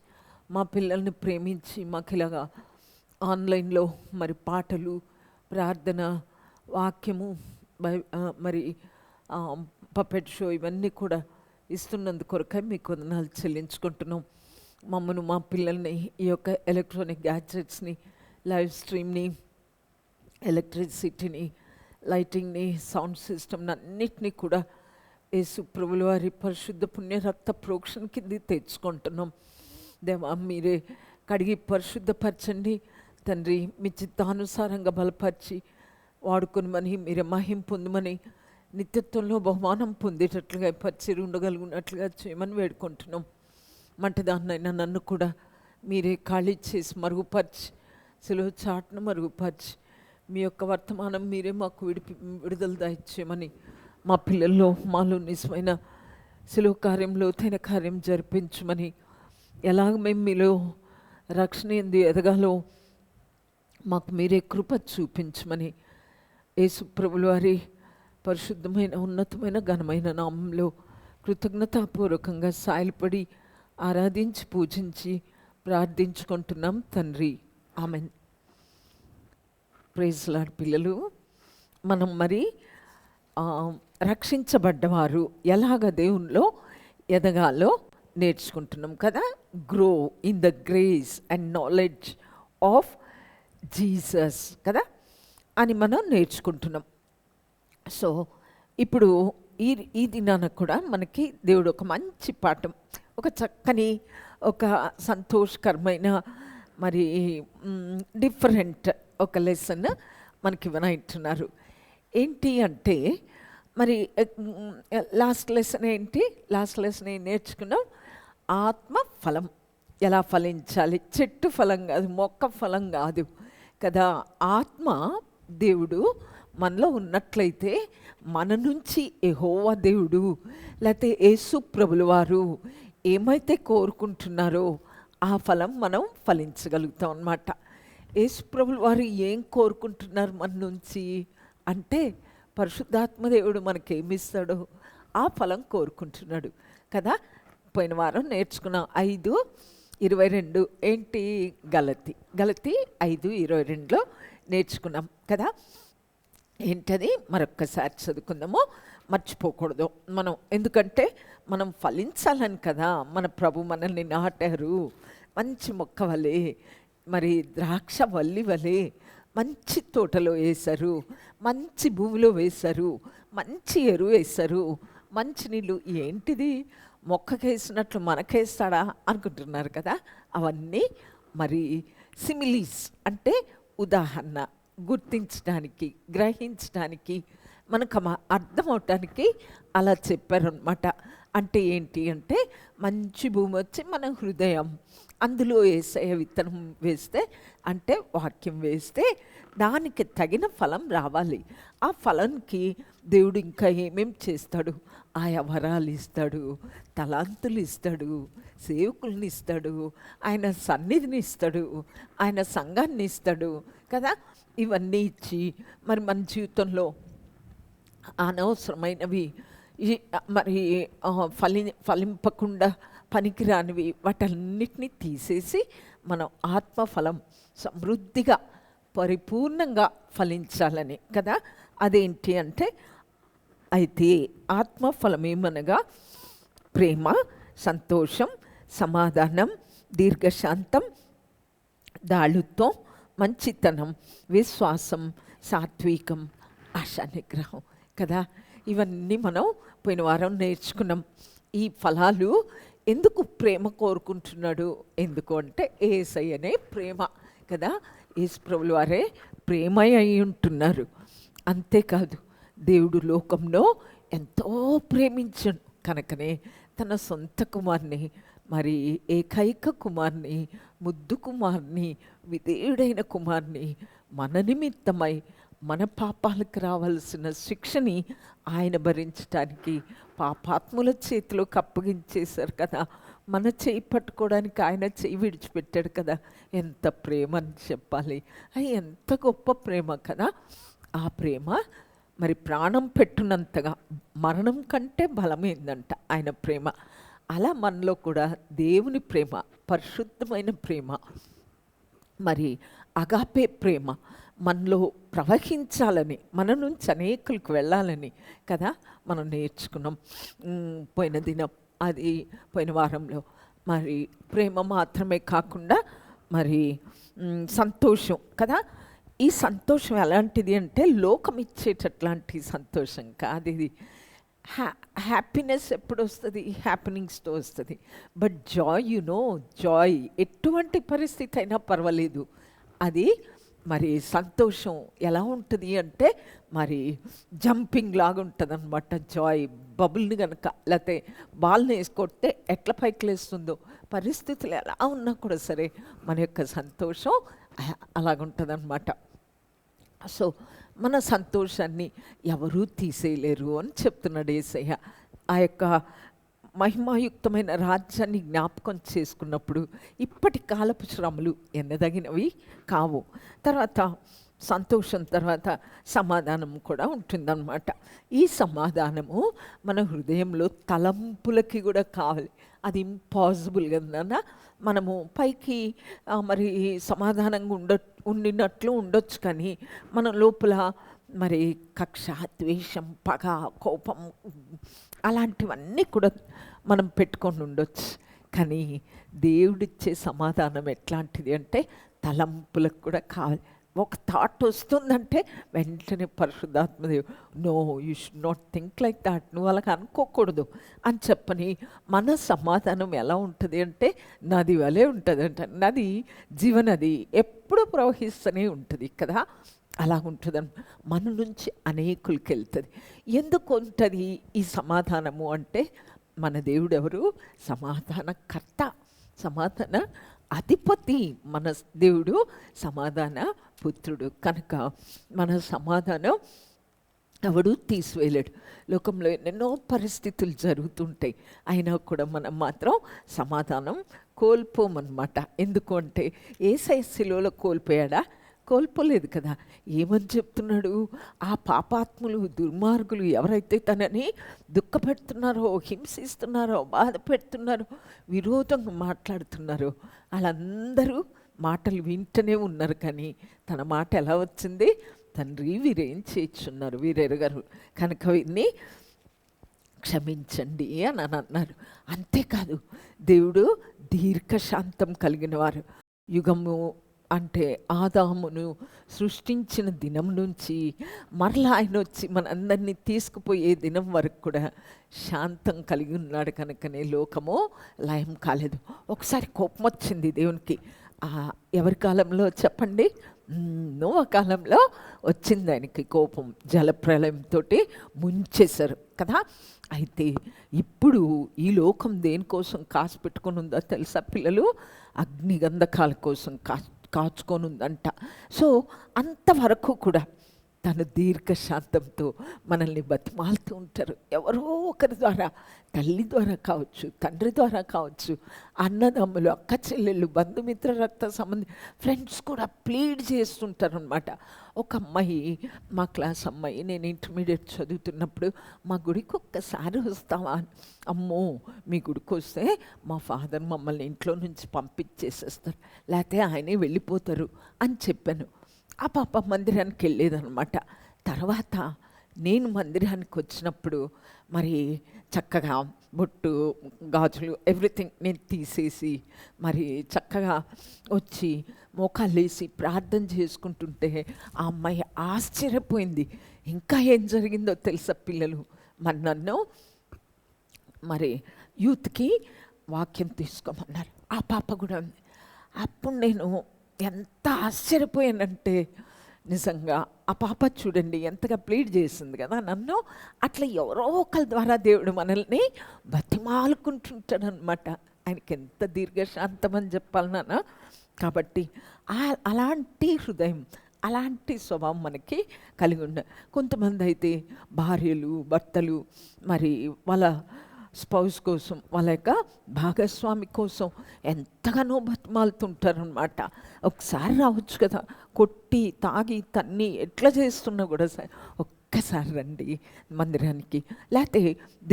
మా పిల్లల్ని ప్రేమించి, మాకు ఇలాగా ఆన్లైన్లో మరి పాటలు, ప్రార్థన, వాక్యము, మరి పపెట్ షో ఇవన్నీ కూడా ఇస్తున్నందుకు కొరకై మీకు వందనాలు చెల్లించుకుంటున్నాం. మమ్మను, మా పిల్లల్ని, ఈ యొక్క ఎలక్ట్రానిక్ గ్యాడ్జెట్స్ని, లైవ్ స్ట్రీమ్ని, ఎలక్ట్రిసిటీని, లైటింగ్ని, సౌండ్ సిస్టమ్ని అన్నిటినీ కూడా యేసు ప్రభుల వారి పరిశుద్ధ పుణ్య రక్త ప్రోక్షణ కింద తెచ్చుకుంటున్నాం. దేవా, మీరే కడిగి పరిశుద్ధపరచండి తండ్రి. మీ చిత్తానుసారంగా బలపరిచి వాడుకొనమని, మీరే మహిం పొందమని, నిత్యత్వంలో బహుమానం పొందేటట్లుగా పరిచయం ఉండగలుగునట్లుగా చేయమని వేడుకుంటున్నాం. మంటదాన్నైనా నన్ను కూడా మీరే ఖాళీ చేసి మరుగుపరిచి, సెలవు చాటును మరుగుపరిచి, మీ యొక్క వర్తమానం మీరే మాకు విడుదల దయచేయమని, మా పిల్లల్లో మాలో నిజమైన సెలవు కార్యంలో తైన కార్యం జరిపించమని, ఎలాగ మేము మీలో రక్షణ ఎందు ఎదగాలో మాకు మీరే కృప చూపించమని, యేసు ప్రభుల వారి పరిశుద్ధమైన ఉన్నతమైన ఘనమైన నామంలో కృతజ్ఞతాపూర్వకంగా సాయపడి ఆరాధించి పూజించి ప్రార్థించుకుంటున్నాం తండ్రి. ఆమెన్. Praise Lord. పిల్లలు, మనం మరి రక్షించబడ్డవారు ఎలాగ దేవునిలో ఎదగాలో నేర్చుకుంటున్నాం కదా. Grow in the grace and knowledge of Jesus కదా అని మనం నేర్చుకుంటున్నాం. సో ఇప్పుడు ఈ దినాన కూడా మనకి దేవుడు ఒక మంచి పాఠం, ఒక చక్కని, ఒక సంతోషకరమైన, మరి డిఫరెంట్ ఒక లెసన్ మనకి ఇవ్వనంటున్నారు. ఏంటి అంటే, మరి లాస్ట్ లెసన్ ఏం నేర్చుకున్నాం? ఆత్మ ఫలం ఎలా ఫలించాలి. చెట్టు ఫలం కాదు, మొక్క ఫలం కాదు కదా. ఆత్మ దేవుడు మనలో ఉన్నట్లయితే మన నుంచి యెహోవా దేవుడు లేకపోతే యేసు ప్రభుల వారు ఏమైతే కోరుకుంటున్నారో ఆ ఫలం మనం ఫలించగలుగుతాం అన్నమాట. యేసు ప్రభుల వారు ఏం కోరుకుంటున్నారు మన నుంచి అంటే, పరిశుద్ధాత్మదేవుడు మనకేమిస్తాడో ఆ ఫలం కోరుకుంటున్నాడు కదా. పోయిన వారం నేర్చుకున్నాం 5:22 ఏంటి? గలతి 5:22లో నేర్చుకున్నాం కదా. ఏంటది? మరొక్కసారి చదువుకుందాము, మర్చిపోకూడదు మనం. ఎందుకంటే మనం ఫలించాలని కదా మన ప్రభు మనల్ని నాటారు. మంచి మొక్క వలె, మరి ద్రాక్ష వల్లి వలె మంచి తోటలో వేశారు, మంచి భూమిలో వేశారు, మంచి ఎరువు వేశారు, మంచి నీళ్ళు. ఏంటిది మొక్కకేసినట్లు మనకేస్తాడా అనుకుంటున్నారు కదా. అవన్నీ మరి సిమిలీస్ అంటే ఉదాహరణ, గుర్తించడానికి, గ్రహించడానికి, మనకు అర్థం అవటానికి అలా చెప్పారనమాట. అంటే ఏంటి అంటే, మంచి భూమి వచ్చి మన హృదయం, అందులో యేసయ్య విత్తనం వేస్తే, అంటే వాక్యం వేస్తే దానికి తగిన ఫలం రావాలి. ఆ ఫలానికి దేవుడు ఇంకా ఏమేం చేస్తాడు? ఆయా వరాలు ఇస్తాడు, తలాంతులు ఇస్తాడు, సేవకుల్ని ఇస్తాడు, ఆయన సన్నిధిని ఇస్తాడు, ఆయన సంఘాన్ని ఇస్తాడు కదా. ఇవన్నీ ఇచ్చి మరి మన జీవితంలో అనవసరమైనవి, మరి ఫలింపకుండా పనికిరానివి వాటన్నిటినీ తీసేసి మనం ఆత్మఫలం సమృద్ధిగా పరిపూర్ణంగా ఫలించాలని కదా. అదేంటి అంటే, అయితే ఆత్మఫలం ఏమనగా ప్రేమ, సంతోషం, సమాధానం, దీర్ఘశాంతం, దాళుత్వం, మంచితనం, విశ్వాసం, సాత్వికం, ఆశా నిగ్రహం కదా. ఇవన్నీ మనం పోయిన వారం నేర్చుకున్నాం. ఈ ఫలాలు ఎందుకు ప్రేమ కోరుకుంటున్నాడు? ఎందుకు అంటే యేసయ్యనే ప్రేమ కదా, యేసు ప్రభుల వారే ప్రేమ అయి ఉంటున్నారు. అంతేకాదు, దేవుడు లోకంలో ఎంతో ప్రేమించను కనుకనే తన సొంత కుమార్ని, మరి ఏకైక కుమార్ని, ముద్దు కుమార్ని, విధేయుడైన కుమార్ని మన నిమిత్తమై మన పాపాలకు రావాల్సిన శిక్షని ఆయన భరించడానికి పాపాత్ముల చేతిలోకి అప్పగించేశారు కదా. మన చేయి పట్టుకోవడానికి ఆయన చేయి విడిచిపెట్టాడు కదా. ఎంత ప్రేమ అని చెప్పాలి. అది ఎంత గొప్ప ప్రేమ కదా. ఆ ప్రేమ మరి ప్రాణం పెట్టునంతగా మరణం కంటే బలమైందంట ఆయన ప్రేమ. అలా మనలో కూడా దేవుని ప్రేమ, పరిశుద్ధమైన ప్రేమ, మరి అగాపే ప్రేమ మనలో ప్రవహించాలని, మన నుంచి అనేకులకు వెళ్ళాలని కదా మనం నేర్చుకున్నాం పోయిన దినం. అది పోయిన వారంలో మరి ప్రేమ మాత్రమే కాకుండా మరి సంతోషం కదా. ఈ సంతోషం ఎలాంటిది అంటే లోకం ఇచ్చేటట్లాంటి సంతోషం కాదు ఇది. హ్యాపీనెస్ ఎప్పుడు వస్తుంది? హ్యాపెనింగ్స్తో వస్తుంది. బట్ జాయ్, జాయ్ ఎటువంటి పరిస్థితి అయినా పర్వాలేదు. అది మరి సంతోషం ఎలా ఉంటుంది అంటే మరి జంపింగ్ లాగా ఉంటుంది అనమాట. జాయ్ బబుల్ని కనుక లేకపోతే బాల్ని వేసుకొడితే ఎట్లా పైకి లేస్తుందో, పరిస్థితులు ఎలా ఉన్నా కూడా సరే మన యొక్క సంతోషం అలాగుంటుంది అనమాట. సో మన సంతోషాన్ని ఎవరూ తీసేయలేరు అని చెప్తున్నాడు యేసయ్య. ఆ యొక్క మహిమాయుక్తమైన రాజ్యాన్ని జ్ఞాపకం చేసుకున్నప్పుడు ఇప్పటి కాలపు శ్రమలు ఎన్నదగినవి కావు. తర్వాత సంతోషం తర్వాత సమాధానం కూడా ఉంటుందన్నమాట. ఈ సమాధానము మన హృదయంలో తలంపులకి కూడా కావాలి. అది ఇంపాసిబుల్ కదా. మనము పైకి మరి సమాధానంగా ఉండినట్లు ఉండొచ్చు, కానీ మన లోపల మరి కక్ష, ద్వేషం, పగ, కోపం అలాంటివన్నీ కూడా మనం పెట్టుకొని ఉండొచ్చు. కానీ దేవుడిచ్చే సమాధానం ఎట్లాంటిది అంటే తలంపులకు కూడా కావాలి. ఒక థాట్ వస్తుందంటే వెంటనే పరిశుద్ధాత్మదేవుడు, no you should not think like that, నువ్వు అలాగ అనుకోకూడదు అని చెప్పని మన సమాధానం ఎలా ఉంటుంది అంటే నది వలె ఉంటుంది అంట. నది జీవనది ఎప్పుడు ప్రవహిస్తూనే ఉంటుంది కదా. అలా ఉంటుందని మన నుంచి అనేకులకి వెళ్తుంది. ఎందుకు ఉంటుంది ఈ సమాధానము అంటే మన దేవుడు ఎవరు? సమాధానకర్త, సమాధాన అధిపతి. మన దేవుడు సమాధాన పుత్రుడు కనుక మన సమాధానం ఎవడు తీసివేయలేడు. లోకంలో ఎన్నెన్నో పరిస్థితులు జరుగుతుంటాయి, అయినా కూడా మనం మాత్రం సమాధానం కోల్పోమన్నమాట. ఎందుకు అంటే యేసయ్య శిలువలో కోల్పోయాడా? కోల్పోలేదు కదా. ఏమని చెప్తున్నాడు? ఆ పాపాత్ములు, దుర్మార్గులు ఎవరైతే తనని దుఃఖపెడుతున్నారో, హింసిస్తున్నారో, బాధ పెడుతున్నారో, విరోధంగా మాట్లాడుతున్నారో వాళ్ళందరూ మాటలు వింటూనే ఉన్నారు. కానీ తన మాట ఎలా వచ్చింది? తండ్రి వీరేం చేయించున్నారు, వీరెరగరు కనుక వీరిని క్షమించండి అని అన్నారు. అంతేకాదు, దేవుడు దీర్ఘశాంతం కలిగిన వారు. యుగము అంటే ఆదామును సృష్టించిన దినం నుంచి మరలా ఆయన వచ్చి మనందరినీ తీసుకుపోయే దినం వరకు కూడా శాంతం కలిగి ఉన్నాడు. కనుకనే లోకము లయం కాలేదు. ఒకసారి కోపం వచ్చింది దేవునికి. ఎవరి కాలంలో చెప్పండి? నోవా కాలంలో వచ్చింది ఆయనకి కోపం. జలప్రలయంతో ముంచేశారు కదా. అయితే ఇప్పుడు ఈ లోకం దేనికోసం కాసు పెట్టుకొని ఉందో తెలుసా పిల్లలు? అగ్నిగంధకాల కోసం కాచుకొని ఉందంట. సో అంతవరకు కూడా తను దీర్ఘశాంతంతో మనల్ని బతిమాలుతూ ఉంటారు. ఎవరో ఒకరి ద్వారా, తల్లి ద్వారా కావచ్చు, తండ్రి ద్వారా కావచ్చు, అన్నదమ్ములు, అక్క చెల్లెళ్ళు, బంధుమిత్ర, రక్త సంబంధి, ఫ్రెండ్స్ కూడా ప్లీడ్ చేస్తుంటారు అనమాట. ఒక అమ్మాయి, మా క్లాస్ అమ్మాయి, నేను ఇంటర్మీడియట్ చదువుతున్నప్పుడు, మా గుడికి ఒక్కసారి వస్తావా? అమ్మో, మీ గుడికి వస్తే మా ఫాదర్ మమ్మల్ని ఇంట్లో నుంచి పంపించేసేస్తారు, లేకపోతే ఆయనే వెళ్ళిపోతారు అని చెప్పాను. ఆ పాప మందిరానికి వెళ్ళేదనమాట. తర్వాత నేను మందిరానికి వచ్చినప్పుడు మరి చక్కగా బొట్టు, గాజులు, ఎవ్రీథింగ్ నేను తీసేసి మరి చక్కగా వచ్చి మోకాళ్ళేసి ప్రార్థన చేసుకుంటుంటే ఆ అమ్మాయి ఆశ్చర్యపోయింది. ఇంకా ఏం జరిగిందో తెలుసా పిల్లలు? మరి నన్ను మరి యూత్కి వాక్యం తీసుకోమన్నారు. ఆ పాప కూడా ఉంది. అప్పుడు నేను ఎంత ఆశ్చర్యపోయానంటే, నిజంగా ఆ పాప చూడండి ఎంతగా ప్లీడ్ చేసింది కదా నన్ను. అట్లా ఎవరో ఒకరి ద్వారా దేవుడు మనల్ని బతిమాలుకుంటుంటాడనమాట. ఆయనకి ఎంత దీర్ఘశాంతమని చెప్పాలి నాన్న. కాబట్టి అలాంటి హృదయం, అలాంటి స్వభావం మనకి కలిగి ఉండ. కొంతమంది అయితే భార్యలు, భర్తలు మరి వాళ్ళ స్పౌస్ కోసం, వాళ్ళ యొక్క భాగస్వామి కోసం ఎంతగానో బతిమాలుతుంటారనమాట. ఒకసారి రావచ్చు కదా, కొట్టి తాగి తన్ని ఎట్లా చేస్తున్నా కూడా సరే ఒక్కసారి రండి మందిరానికి, లేకపోతే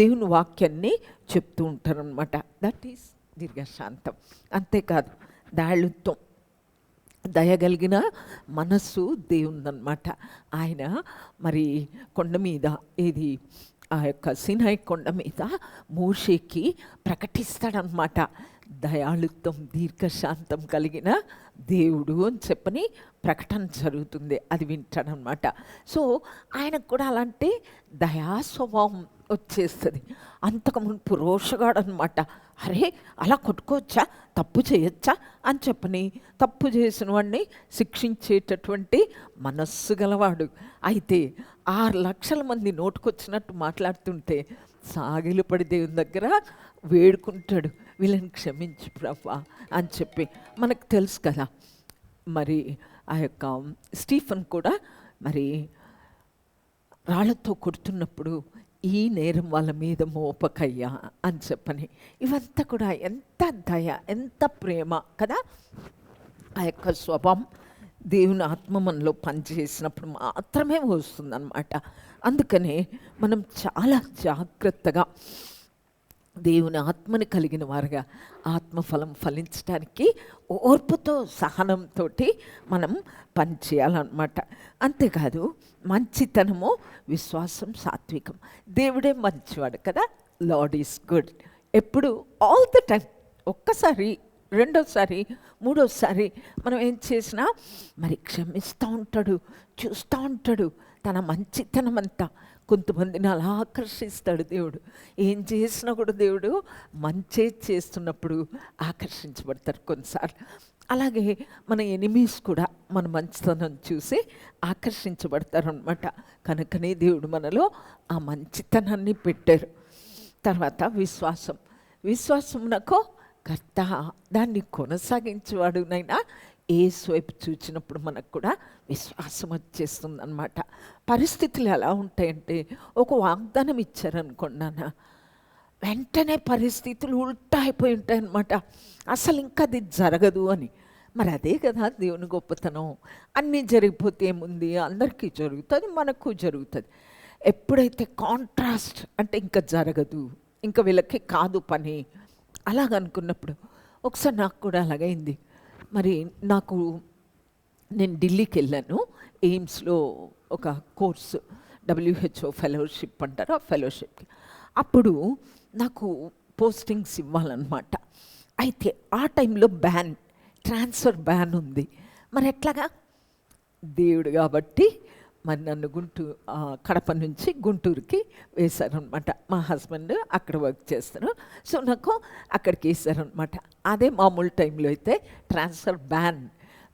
దేవుని వాక్యాన్ని చెప్తూ ఉంటారనమాట. దట్ ఈస్ దీర్ఘశాంతం. అంతేకాదు దయాళుత్వం, దయగలిగిన మనస్సు దేవుందనమాట. ఆయన మరి కొండ మీద, ఇది ఆ యొక్క సినాయి కొండ మీద మోషేకి ప్రకటిస్తాడనమాట. దయాళుత్వం, దీర్ఘశాంతం కలిగిన దేవుడు అని చెప్పని ప్రకటన జరుగుతుంది. అది వింటాడనమాట. సో ఆయనకు కూడా అలాంటి దయా స్వభావం వచ్చేస్తుంది. అంతకుముందు రోషగాడనమాట. అరే అలా కొట్టుకోవచ్చా, తప్పు చేయొచ్చా అని చెప్పని తప్పు చేసిన వాడిని శిక్షించేటటువంటి మనస్సు గలవాడు. అయితే 6 లక్షల మంది నోటుకొచ్చినట్టు మాట్లాడుతుంటే సాగిలపడి దేవుని దగ్గర వేడుకుంటాడు, వీళ్ళని క్షమించు ప్రభువా అని చెప్పి. మనకు తెలుసు కదా మరి ఆ యొక్క స్టీఫెన్ కూడా మరి రాళ్లతో కొడుతున్నప్పుడు ఈ నేరం వాళ్ళ మీద మోపకయ్యా అని చెప్పని. ఇవంతా కూడా ఎంత దయ, ఎంత ప్రేమ కదా. ఆ యొక్క స్వభావం దేవుని ఆత్మ మనలో పనిచేసినప్పుడు మాత్రమే వస్తుందన్నమాట. అందుకనే మనం చాలా జాగ్రత్తగా దేవుని ఆత్మని కలిగిన వారుగా ఆత్మఫలం ఫలించడానికి ఓర్పుతో, సహనంతో మనం పనిచేయాలన్నమాట. అంతేకాదు మంచితనము, విశ్వాసం, సాత్వికం. దేవుడే మంచివాడు కదా. Lord is good. ఎప్పుడు, ఆల్ ద టైం. ఒక్కసారి, రెండోసారి, మూడోసారి మనం ఏం చేసినా మరి క్షమిస్తూ ఉంటాడు, చూస్తూ ఉంటాడు. తన మంచితనం అంతా కొంతమందిని అలా ఆకర్షిస్తాడు దేవుడు. ఏం చేసినా కూడా దేవుడు మంచి చేస్తున్నప్పుడు ఆకర్షించబడతారు కొన్నిసార్లు. అలాగే మన ఎనిమీస్ కూడా మన మంచితనం చూసి ఆకర్షించబడతారు అన్నమాట. కనుకనే దేవుడు మనలో ఆ మంచితనాన్ని పెట్టారు. తర్వాత విశ్వాసం. విశ్వాసమునకు కర్త, దాన్ని కొనసాగించేవాడునైనా యేసు వైపు చూచినప్పుడు మనకు కూడా విశ్వాసం వచ్చేస్తుంది అన్నమాట. పరిస్థితులు ఎలా ఉంటాయంటే, ఒక వాగ్దానం ఇచ్చారనుకోండి నాన్న, వెంటనే పరిస్థితులు ఉల్టా అయిపోయి ఉంటాయన్నమాట. అసలు ఇంకా అది జరగదు అని. మరి అదే కదా దేవుని గొప్పతనం. అన్నీ జరిగిపోతే ఏముంది, అందరికీ జరుగుతుంది, మనకు జరుగుతుంది. ఎప్పుడైతే కాంట్రాస్ట్ అంటే ఇంకా జరగదు, ఇంకా వీళ్ళకి కాదు పని అలాగనుకున్నప్పుడు, ఒకసారి నాకు కూడా అలాగైంది. మరి నేను ఢిల్లీకి వెళ్ళాను. ఎయిమ్స్లో ఒక కోర్సు, WHO ఫెలోషిప్ అంటారు, ఆ ఫెలోషిప్కి. అప్పుడు నాకు పోస్టింగ్స్ ఇవ్వాలన్నమాట. అయితే ఆ టైంలో ట్రాన్స్ఫర్ బ్యాన్ ఉంది. మరి ఎట్లాగా, దేవుడు కాబట్టి మరి నన్ను కడప నుంచి గుంటూరుకి వేశారనమాట. మా హస్బెండ్ అక్కడ వర్క్ చేస్తారు, సో నాకు అక్కడికి వేశారనమాట. అదే మామూలు టైంలో అయితే ట్రాన్స్ఫర్ బ్యాన్.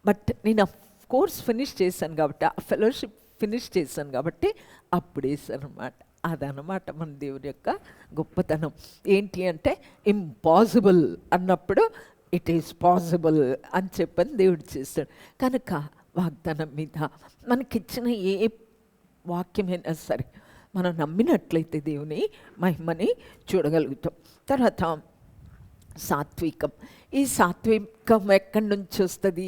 బట్ నేను ఆ కోర్స్ ఫినిష్ చేశాను కాబట్టి, ఆ ఫెలోషిప్ ఫినిష్ చేశాను కాబట్టి అప్పుడు వేశారనమాట. అదనమాట మన దేవుని యొక్క గొప్పతనం. ఏంటి అంటే, ఇంపాసిబుల్ అన్నప్పుడు ఇట్ ఈస్ పాసిబుల్ అని చెప్పని దేవుడు చేస్తాడు. కనుక వాగ్దానం మీద మనకిచ్చిన ఏ వాక్యమైనా సరే మనం నమ్మినట్లయితే దేవుని మహిమని చూడగలుగుతాం. తర్వాత సాత్వికం. ఈ సాత్వికం ఎక్కడి నుంచి వస్తుంది?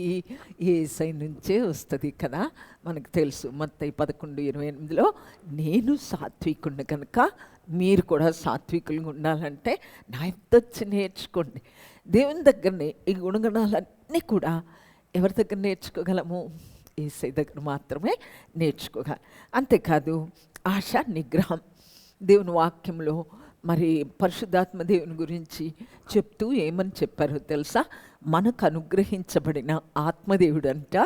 యేసై నుంచే వస్తుంది కదా. మనకు తెలుసు మత్తయి 11:28లో, నేను సాత్వికుడిని కనుక మీరు కూడా సాత్వికులుగా ఉండాలంటే నా యొద్ద వచ్చి నేర్చుకోండి. దేవుని దగ్గరనే ఈ గుణగణాలన్నీ కూడా ఎవరి దగ్గర నేర్చుకోగలము? యేసై దగ్గర మాత్రమే నేర్చుకోగలం. అంతేకాదు ఆశ, నిగ్రహం. దేవుని వాక్యంలో మరి పరిశుద్ధాత్మ దేవుని గురించి చెప్తూ ఏమని చెప్పారో తెలుసా? మనకు అనుగ్రహించబడిన ఆత్మదేవుడు అంట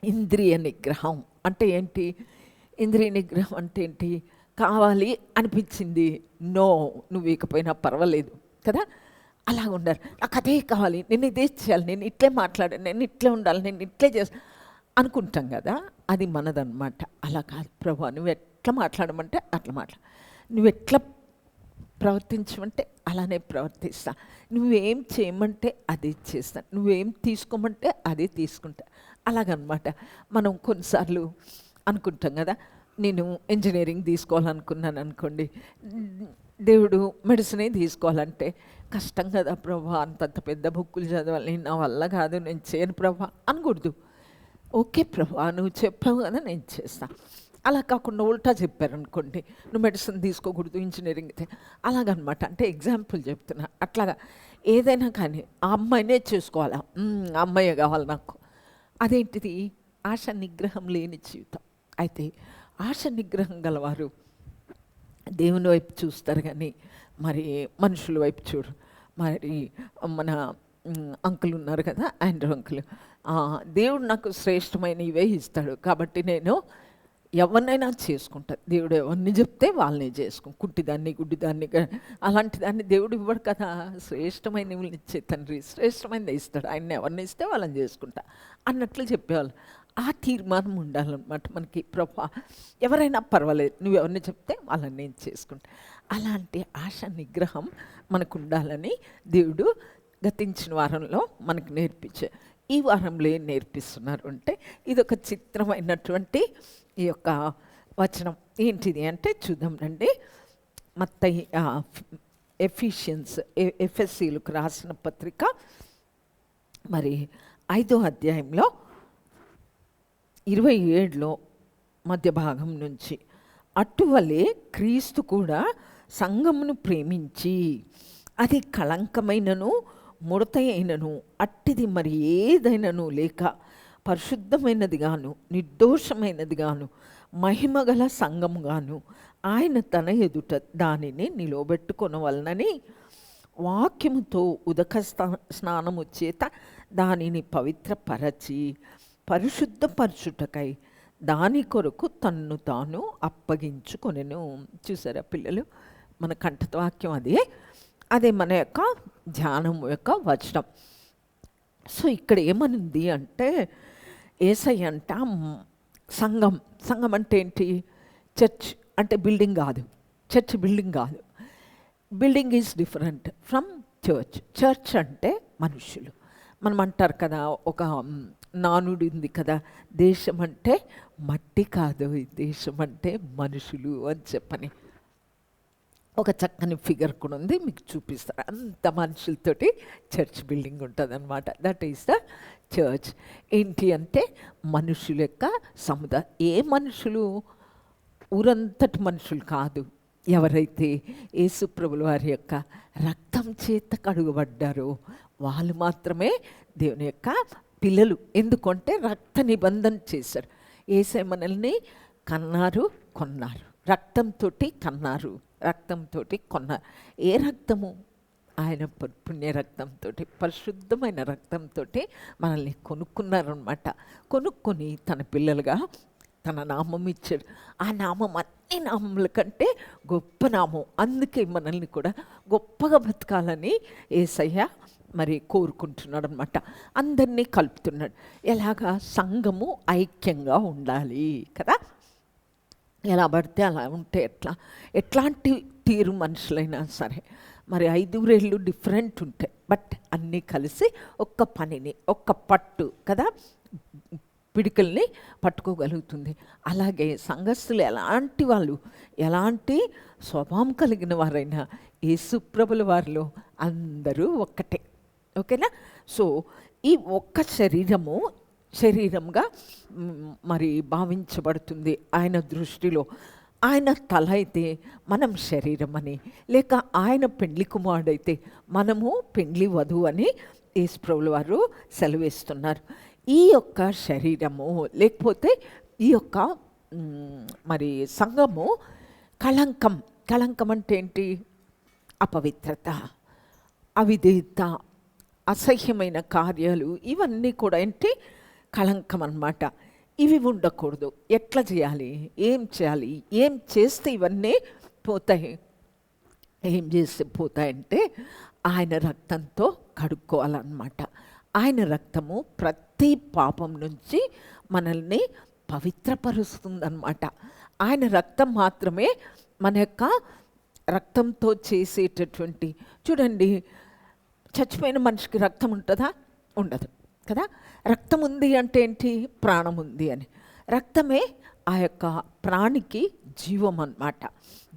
ఇంద్రియ నిగ్రహం అంటే ఏంటి? ఇంద్రియ నిగ్రహం అంటే ఏంటి? కావాలి అనిపించింది, నో నువ్వు ఇకపోయినా పర్వాలేదు కదా, అలా ఉండరు. నాకు అదే కావాలి, నేను ఇదే చేయాలి, నేను ఇట్లే మాట్లాడాను, నేను ఇట్లే ఉండాలి, నేను ఇట్లే చేస్తా అనుకుంటాం కదా, అది మనదన్నమాట. అలా కాదు, ప్రభు నువ్వు ఎట్లా మాట్లాడమంటే అట్లా నువ్వు ఎట్లా ప్రవర్తించమంటే అలానే ప్రవర్తిస్తా, నువ్వేం చేయమంటే అదే చేస్తా, నువ్వేం తీసుకోమంటే అదే తీసుకుంటా. అలాగనమాట. మనం కొన్నిసార్లు అనుకుంటాం కదా, నేను ఇంజనీరింగ్ తీసుకోవాలనుకున్నాను అనుకోండి, దేవుడు మెడిసినే తీసుకోవాలంటే కష్టం కదా ప్రభా, అంతంత పెద్ద బుక్కులు చదవాలి, నా వల్ల కాదు, నేను చేయను ప్రభా అనకూడదు. ఓకే ప్రభా నువ్వు చెప్పావు కదా నేను చేస్తా. అలా కాకుండా ఉల్టా చెప్పారనుకోండి, నువ్వు మెడిసిన్ తీసుకోకూడదు ఇంజనీరింగ్, అలాగనమాట. అంటే ఎగ్జాంపుల్ చెప్తున్నా. అట్లాగా ఏదైనా కానీ ఆ అమ్మాయినే చేసుకోవాలా, ఆ అమ్మాయే కావాలి నాకు, అదేంటిది ఆశ నిగ్రహం లేని జీవితం. అయితే ఆశ నిగ్రహం గలవారు దేవుని వైపు చూస్తారు కానీ మరి మనుషుల వైపు చూడరు. మరి మన అంకుల్ ఉన్నారు కదా, ఆండ్రూ అంకుల్, దేవుడు నాకు శ్రేష్టమైన ఇవే ఇస్తాడు కాబట్టి నేను ఎవరినైనా చేసుకుంటా, దేవుడు ఎవరిని చెప్తే వాళ్ళని కుంటిదాన్ని గుడ్డిదాన్ని అలాంటి దాన్ని దేవుడు ఇవ్వడు కదా, శ్రేష్టమైన ఇచ్చే తండ్రి శ్రేష్టమైనది ఇస్తాడు, ఆయన ఎవరిని ఇస్తే వాళ్ళని చేసుకుంటా అన్నట్లు చెప్పేవాళ్ళు. ఆ తీర్మానం ఉండాలన్నమాట మనకి. ప్రభా ఎవరైనా పర్వాలేదు, నువ్వు ఎవరిని చెప్తే వాళ్ళని నేను చేసుకుంటా. అలాంటి ఆశ నిగ్రహం మనకు ఉండాలని దేవుడు గతించిన వారంలో మనకు నేర్పించే, ఈ వారంలో ఏం నేర్పిస్తున్నారు అంటే ఇదొక చిత్రమైనటువంటి ఈ యొక్క వచనం. ఏంటిది అంటే చూద్దాం రండి. మత్తయి ఎఫెసీలకు రాసిన పత్రిక మరి 5వ అధ్యాయంలో 27లో మధ్య భాగం నుంచి, అటువలే క్రీస్తు కూడా సంఘమును ప్రేమించి అది కళంకమైనను ముడత అయినను అట్టిది మరి ఏదైనను లేక పరిశుద్ధమైనది గాను నిర్దోషమైనది గాను మహిమగల సంఘము గాను ఆయన తన ఎదుట దానిని నిలవబెట్టుకొనవలనని వాక్యముతో ఉదక స్నానము చేత దానిని పవిత్రపరచి పరిశుద్ధపరచుటకై దాని కొరకు తన్ను తాను అప్పగించుకొనెను. చూసారా పిల్లలు, మన కంఠవాక్యం అదే మన యొక్క ధ్యానం యొక్క వచనం. సో ఇక్కడ ఏమనుంది అంటే యేసయ్య అంట సంఘం అంటే ఏంటి? చర్చ్ అంటే బిల్డింగ్ కాదు, చర్చ్ బిల్డింగ్ కాదు. Building is different from church. Church అంటే మనుషులు. మనం అంటారు కదా, ఒక నానుడి ఉంది కదా, దేశం అంటే మట్టి కాదు, దేశం అంటే మనుషులు అని చెప్పని. ఒక చక్కని ఫిగర్ కూడా ఉంది, మీకు చూపిస్తారు. అంత మనుషులతోటి చర్చ్ బిల్డింగ్ ఉంటుంది అనమాట. That is the church. ఏంటి అంటే మనుషుల యొక్క సముదాయం. ఏ మనుషులు? ఊరంతటి మనుషులు కాదు. ఎవరైతే యేసుప్రభుల వారి యొక్క రక్తం చేత కడుగబడ్డారో వాళ్ళు మాత్రమే దేవుని యొక్క పిల్లలు. ఎందుకంటే రక్త నిబంధన చేశారు. యేసయ్య మనల్ని కన్నారు, కొన్నారు, రక్తంతో కన్నారు, రక్తంతో కొన్నారు. ఏ రక్తము? ఆయన పుణ్య రక్తంతో, పరిశుద్ధమైన రక్తంతో మనల్ని కొనుక్కున్నారనమాట. కొనుక్కొని తన పిల్లలుగా తన నామం ఇచ్చాడు. ఆ నామం అన్ని నామముల కంటే గొప్ప నామం. అందుకే మనల్ని కూడా గొప్పగా బతకాలని యేసయ్య మరి కోరుకుంటున్నాడు అనమాట. అందరినీ కలుపుతున్నాడు. ఎలాగా? సంఘము ఐక్యంగా ఉండాలి కదా. ఎలా పడితే అలా ఉంటే ఎట్లాంటి తీరు మనుషులైనా సరే, మరి 5 డిఫరెంట్ ఉంటాయి, బట్ అన్నీ కలిసి ఒక్క పనిని, ఒక్క పట్టు కదా, పిడికల్ని పట్టుకోగలుగుతుంది. అలాగే సంఘస్థులు ఎలాంటి వాళ్ళు, ఎలాంటి స్వభావం కలిగిన వారైనా యేసుప్రభుల వారిలో అందరూ ఒక్కటే. ఓకేనా? సో ఈ ఒక్క శరీరంగా మరి భావించబడుతుంది ఆయన దృష్టిలో. ఆయన తల అయితే మనం శరీరం అని, లేక ఆయన పెండ్లి కుమారుడైతే మనము పెండ్లి వధువు అని యేసుప్రభుల వారు సెలవిస్తున్నారు. ఈ యొక్క శరీరము లేకపోతే ఈ యొక్క మరి సంఘము కళంకం అంటే ఏంటి? అపవిత్రత, అవిధేయత, అసహ్యమైన కార్యాలు, ఇవన్నీ కూడా ఏంటి? కళంకం అన్నమాట. ఇవి ఉండకూడదు. ఎట్లా చేయాలి, ఏం చేయాలి, ఏం చేస్తే ఇవన్నీ పోతాయి, ఏం చేస్తే పోతాయంటే ఆయన రక్తంతో కడుక్కోవాలన్నమాట. ఆయన రక్తము ప్రతి పాపం నుంచి మనల్ని పవిత్రపరుస్తుందన్నమాట. ఆయన రక్తం మాత్రమే మన యొక్క రక్తంతో చేసేటటువంటి, చూడండి, చచ్చిపోయిన మనిషికి రక్తం ఉంటుందా? ఉండదు కదా. రక్తం ఉంది అంటే ఏంటి? ప్రాణం ఉంది అని. రక్తమే ఆ యొక్క ప్రాణికి జీవం అన్నమాట.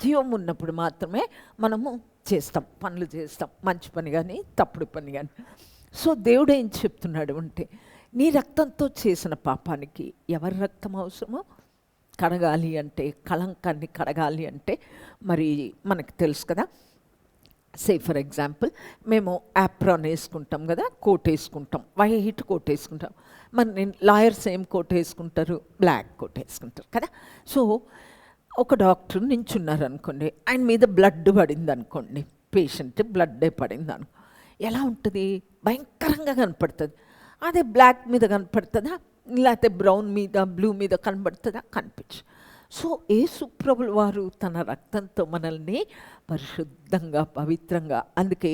జీవం ఉన్నప్పుడు మాత్రమే మనము చేస్తాం, పనులు చేస్తాం, మంచి పని కానీ తప్పుడు పని కానీ. సో దేవుడు ఏం చెప్తున్నాడు అంటే, నీ రక్తంతో చేసిన పాపానికి ఎవరి రక్తం అవసరమో కడగాలి అంటే, కళంకాన్ని కడగాలి అంటే మరి మనకు తెలుసు కదా. సే ఫర్ ఎగ్జాంపుల్, మేము యాప్రాన్ వేసుకుంటాం కదా, కోట్ వేసుకుంటాం, వైట్ కోట్ వేసుకుంటాం. మరి లాయర్స్ ఏం కోట్ వేసుకుంటారు? బ్లాక్ కోట్ వేసుకుంటారు కదా. సో ఒక డాక్టర్ నించున్నారు అనుకోండి, ఆయన మీద బ్లడ్ పడింది అనుకోండి, పేషెంట్ బ్లడ్డే పడింది అనుకో, ఎలా ఉంటుంది? భయంకరంగా కనపడుతుంది. అదే బ్లాక్ మీద కనపడుతుందా? లేకపోతే బ్రౌన్ మీద, బ్లూ మీద కనపడుతుందా? కనిపించు. సో యేసుప్రభుల వారు తన రక్తంతో మనల్ని పరిశుద్ధంగా, పవిత్రంగా, అందుకే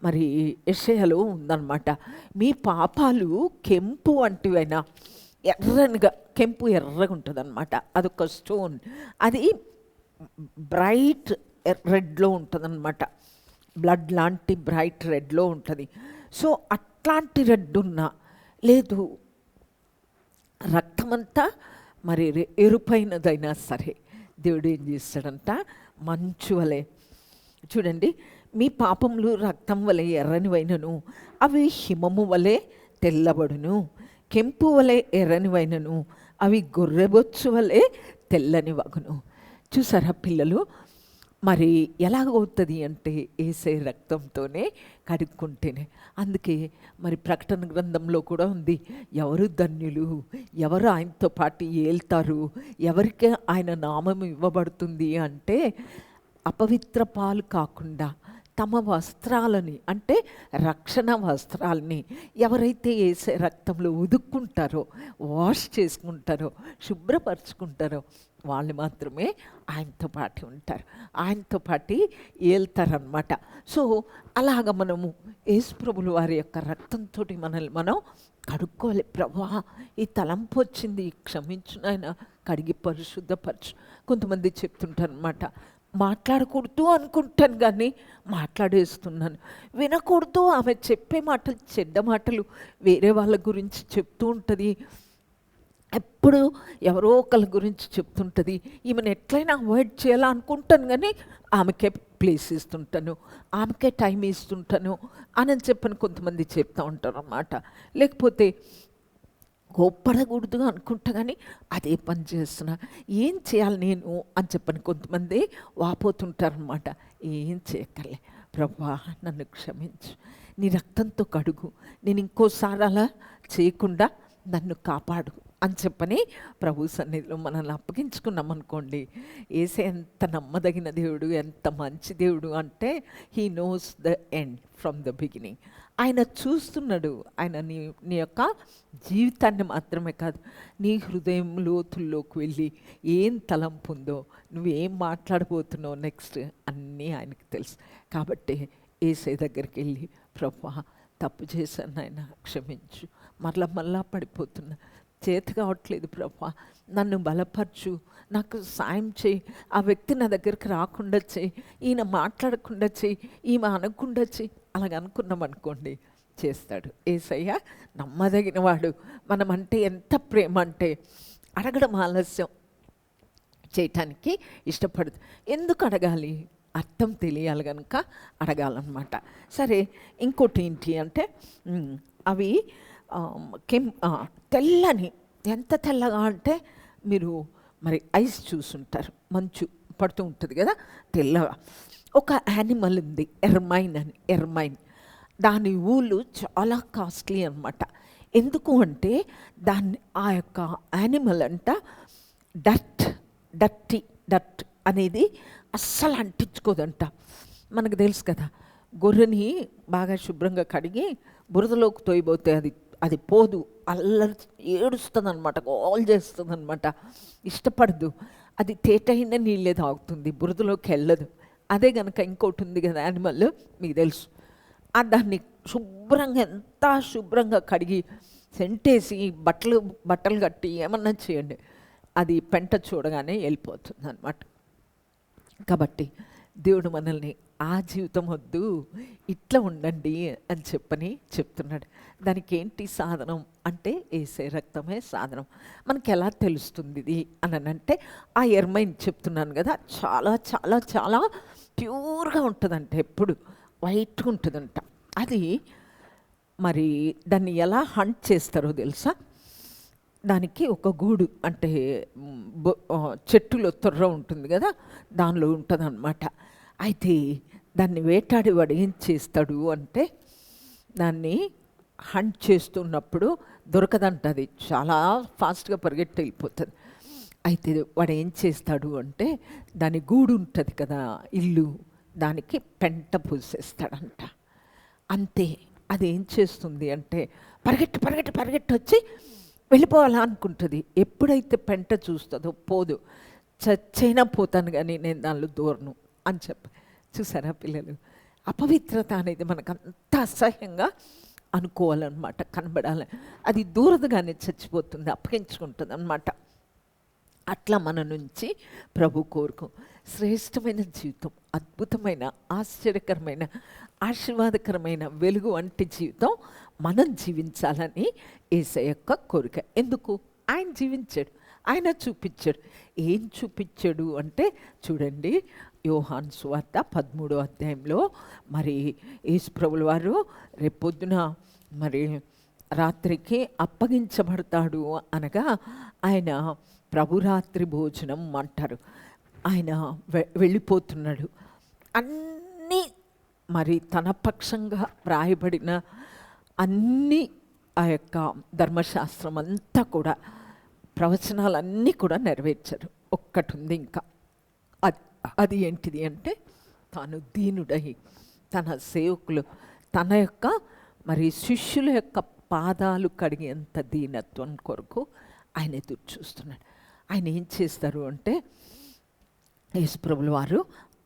మరి యెషయాలో ఉందన్నమాట, మీ పాపాలు కెంపు వంటివైనా ఎర్రనిగా, కెంపు ఎర్రగా ఉంటుంది అనమాట. అదొక స్టోన్, అది బ్రైట్ రెడ్లో ఉంటుంది అనమాట, బ్లడ్ లాంటి బ్రైట్ రెడ్లో ఉంటుంది. సో అట్లాంటి రెడ్ ఉన్నా, లేదు రక్తమంతా మరి ఎరుపైనదైనా సరే దేవుడు ఏం చేస్తాడంట, మంచు వలె, చూడండి, మీ పాపములు రక్తం వలె ఎర్రనివైనను అవి హిమము వలె తెల్లబడును, కెంపు వలె ఎర్రనివైనను అవి గొర్రెబొచ్చు వలె తెల్లని వగును. చూసారా పిల్లలు, మరి ఎలాగవుతుంది అంటే యేసే రక్తంతోనే కడుక్కుంటేనే. అందుకే మరి ప్రకటన గ్రంథంలో కూడా ఉంది, ఎవరు ధన్యులు, ఎవరు ఆయనతో పాటు ఏల్తారు, ఎవరికి ఆయన నామం ఇవ్వబడుతుంది అంటే, అపవిత్ర పాలు కాకుండా తమ వస్త్రాలని, అంటే రక్షణ వస్త్రాలని ఎవరైతే యేసే రక్తంలో ఉదుక్కుంటారో, వాష్ చేసుకుంటారో, శుభ్రపరచుకుంటారో వాళ్ళు మాత్రమే ఆయనతో పాటు ఉంటారు, ఆయనతో పాటు ఏల్తారనమాట. సో అలాగ మనము యేసుప్రభుల వారి యొక్క రక్తంతో మనల్ని మనం కడుక్కోవాలి. ప్రభువా, ఈ తలంపు వచ్చింది, క్షమించు నాయనా, కడిగి పరిశుద్ధపరచు. కొంతమంది చెప్తుంటారు అనమాట, మాట్లాడకూడదు అనుకుంటాను కానీ మాట్లాడేస్తున్నాను, వినకూడదు, ఆమె చెప్పే మాటలు చెడ్డ మాటలు వేరే వాళ్ళ గురించి చెప్తూ ఉంటుంది, ఎప్పుడు ఎవరో ఒకళ్ళ గురించి చెప్తుంటుంది, ఈమెను ఎట్లయినా అవాయిడ్ చేయాలా అనుకుంటాను కానీ ఆమెకే ప్లేస్ ఇస్తుంటాను, ఆమెకే టైం ఇస్తుంటాను అని చెప్పని కొంతమంది చెప్తూ ఉంటారు అన్నమాట. లేకపోతే కోప్పడకూడదు అనుకుంటా కానీ అదే పని చేస్తున్నా, ఏం చేయాలి నేను అని చెప్పని కొంతమంది వాపోతుంటారనమాట. ఏం చేయక్కర్లే, ప్రభువా నన్ను క్షమించు, నీ రక్తంతో కడుగు, నేను ఇంకోసారి అలా చేయకుండా నన్ను కాపాడు అని చెప్పని ప్రభు సన్నిధిలో మనల్ని అప్పగించుకున్నాం అనుకోండి. యేసే ఎంత నమ్మదగిన దేవుడు, ఎంత మంచి దేవుడు అంటే, he knows the end from the beginning. ఆయన చూస్తున్నాడు. ఆయన నీ యొక్క జీవితాన్ని మాత్రమే కాదు, నీ హృదయం లోతుల్లోకి వెళ్ళి ఏం తలంపు ఉందో, నువ్వేం మాట్లాడబోతున్నావు నెక్స్ట్ అన్నీ ఆయనకు తెలుసు. కాబట్టి యేసే దగ్గరికి వెళ్ళి, ప్రభువా తప్పు చేశాను నాయన, క్షమించు, మళ్ళా పడిపోతున్నా, చేత కావట్లేదు ప్రభువా, నన్ను బలపరచు, నాకు సాయం చేయి, ఆ వ్యక్తి నా దగ్గరికి రాకుండా చేయి, ఈయన మాట్లాడకుండా చేయి, ఈమె అనకుండా చేయి. అలాగ అనుకున్నాం అనుకోండి, చేస్తాడు. యేసయ్య నమ్మదగిన వాడు. మనం అంటే ఎంత ప్రేమ అంటే అడగడం ఆలస్యం చేయటానికి ఇష్టపడదు. ఎందుకు అడగాలి? అర్థం తెలియాలి కనుక అడగాలన్నమాట. సరే, ఇంకోటి ఏంటి అంటే, అవి తెల్లని, ఎంత తెల్లగా అంటే మీరు మరి ఐస్ చూసుంటారు, మంచు పడుతూ ఉంటుంది కదా తెల్లగా. ఒక యానిమల్ ఉంది, ఎర్మైన్ అని, ఎర్మైన్, దాని ఊళ్ళు చాలా కాస్ట్లీ అన్నమాట. ఎందుకు అంటే దాన్ని, ఆ యొక్క యానిమల్ అంట డర్ట్ అనేది అస్సలు అంటించుకోదంట. మనకు తెలుసు కదా, గొర్రెని బాగా శుభ్రంగా కడిగి బురదలోకి తోయబోతే అది అది పోదు, అల్లరి ఏడుస్తుంది అనమాట, గోల్ చేస్తుంది అనమాట, ఇష్టపడదు. అది తేటైన నీళ్ళే తాగుతుంది, బురదలోకి వెళ్ళదు. అదే కనుక ఇంకోటి ఉంది కదా యానిమల్, మీకు తెలుసు, దాన్ని శుభ్రంగా, ఎంత శుభ్రంగా కడిగి సెంటేసి బట్టలు కట్టి ఏమన్నా చేయండి, అది పెంట చూడగానే వెళ్ళిపోతుంది అనమాట. కాబట్టి దేవుడు మనల్ని ఆ జీవితం వద్దు, ఇట్లా ఉండండి అని చెప్తున్నాడు. దానికి ఏంటి సాధనం అంటే యేసే రక్తమే సాధనం. మనకి ఎలా తెలుస్తుంది ఇది అని అంటే, ఆ ఎర్మైన్ చెప్తున్నాను కదా, చాలా చాలా చాలా ప్యూర్గా ఉంటుందంట, ఎప్పుడు వైట్గా ఉంటుందంట. అది మరి దాన్ని ఎలా హంట్ చేస్తారో తెలుసా? దానికి ఒక గూడు అంటే చెట్టులో తొర్ర ఉంటుంది కదా, దానిలో ఉంటుంది అన్నమాట. అయితే దాన్ని వేటాడి వాడు ఏం చేస్తాడు అంటే, దాన్ని హంట్ చేస్తున్నప్పుడు దొరకదంట, అది చాలా ఫాస్ట్గా పరిగెట్టి వెళ్ళిపోతుంది. అయితే వాడు ఏం చేస్తాడు అంటే, దాని గూడు ఉంటుంది కదా, ఇల్లు, దానికి పెంట పూసేస్తాడంట. అంతే. అది ఏం చేస్తుంది అంటే, పరిగెట్టి వచ్చి వెళ్ళిపోవాలా అనుకుంటుంది. ఎప్పుడైతే పెంట చూస్తుందో పోదు. చచ్చైనా పోతాను కానీ నేను దానిలో దూరను అని చూసారా పిల్లలు? అపవిత్రత అనేది మనకు అంత అసహ్యంగా అనుకోవాలన్నమాట, కనబడాలి. అది దూరదుగానే చచ్చిపోతుంది, అప్పగించుకుంటుంది అన్నమాట. అట్లా మన నుంచి ప్రభు కోరుకు శ్రేష్టమైన జీవితం, అద్భుతమైన, ఆశ్చర్యకరమైన, ఆశీర్వాదకరమైన, వెలుగు వంటి జీవితం మనం జీవించాలని యేసయ్య యొక్క కోరిక. ఎందుకు? ఆయన జీవించాడు, ఆయన చూపించాడు. ఏం చూపించాడు అంటే చూడండి, యోహాను సువార్త 13వ అధ్యాయంలో మరి యేసు ప్రభుల వారు రేపొద్దున మరి రాత్రికి అప్పగించబడతాడు అనగా, ఆయన ప్రభురాత్రి భోజనం అంటారు, ఆయన వెళ్ళిపోతున్నాడు. అన్నీ మరి తన పక్షంగా వ్రాయబడిన అన్నీ, ఆ యొక్క ధర్మశాస్త్రం అంతా కూడా, ప్రవచనాలన్నీ కూడా నెరవేర్చారు. ఒక్కటి ఉంది ఇంకా, అది ఏంటిది అంటే, తాను దీనుడై తన సేవకులు, తన యొక్క మరి శిష్యుల యొక్క పాదాలు కడిగేంత దీనత్వం కొరకు ఆయన ఎదురు చూస్తున్నాడు. ఆయన ఏం చేస్తారు అంటే, యేసుప్రభుల వారు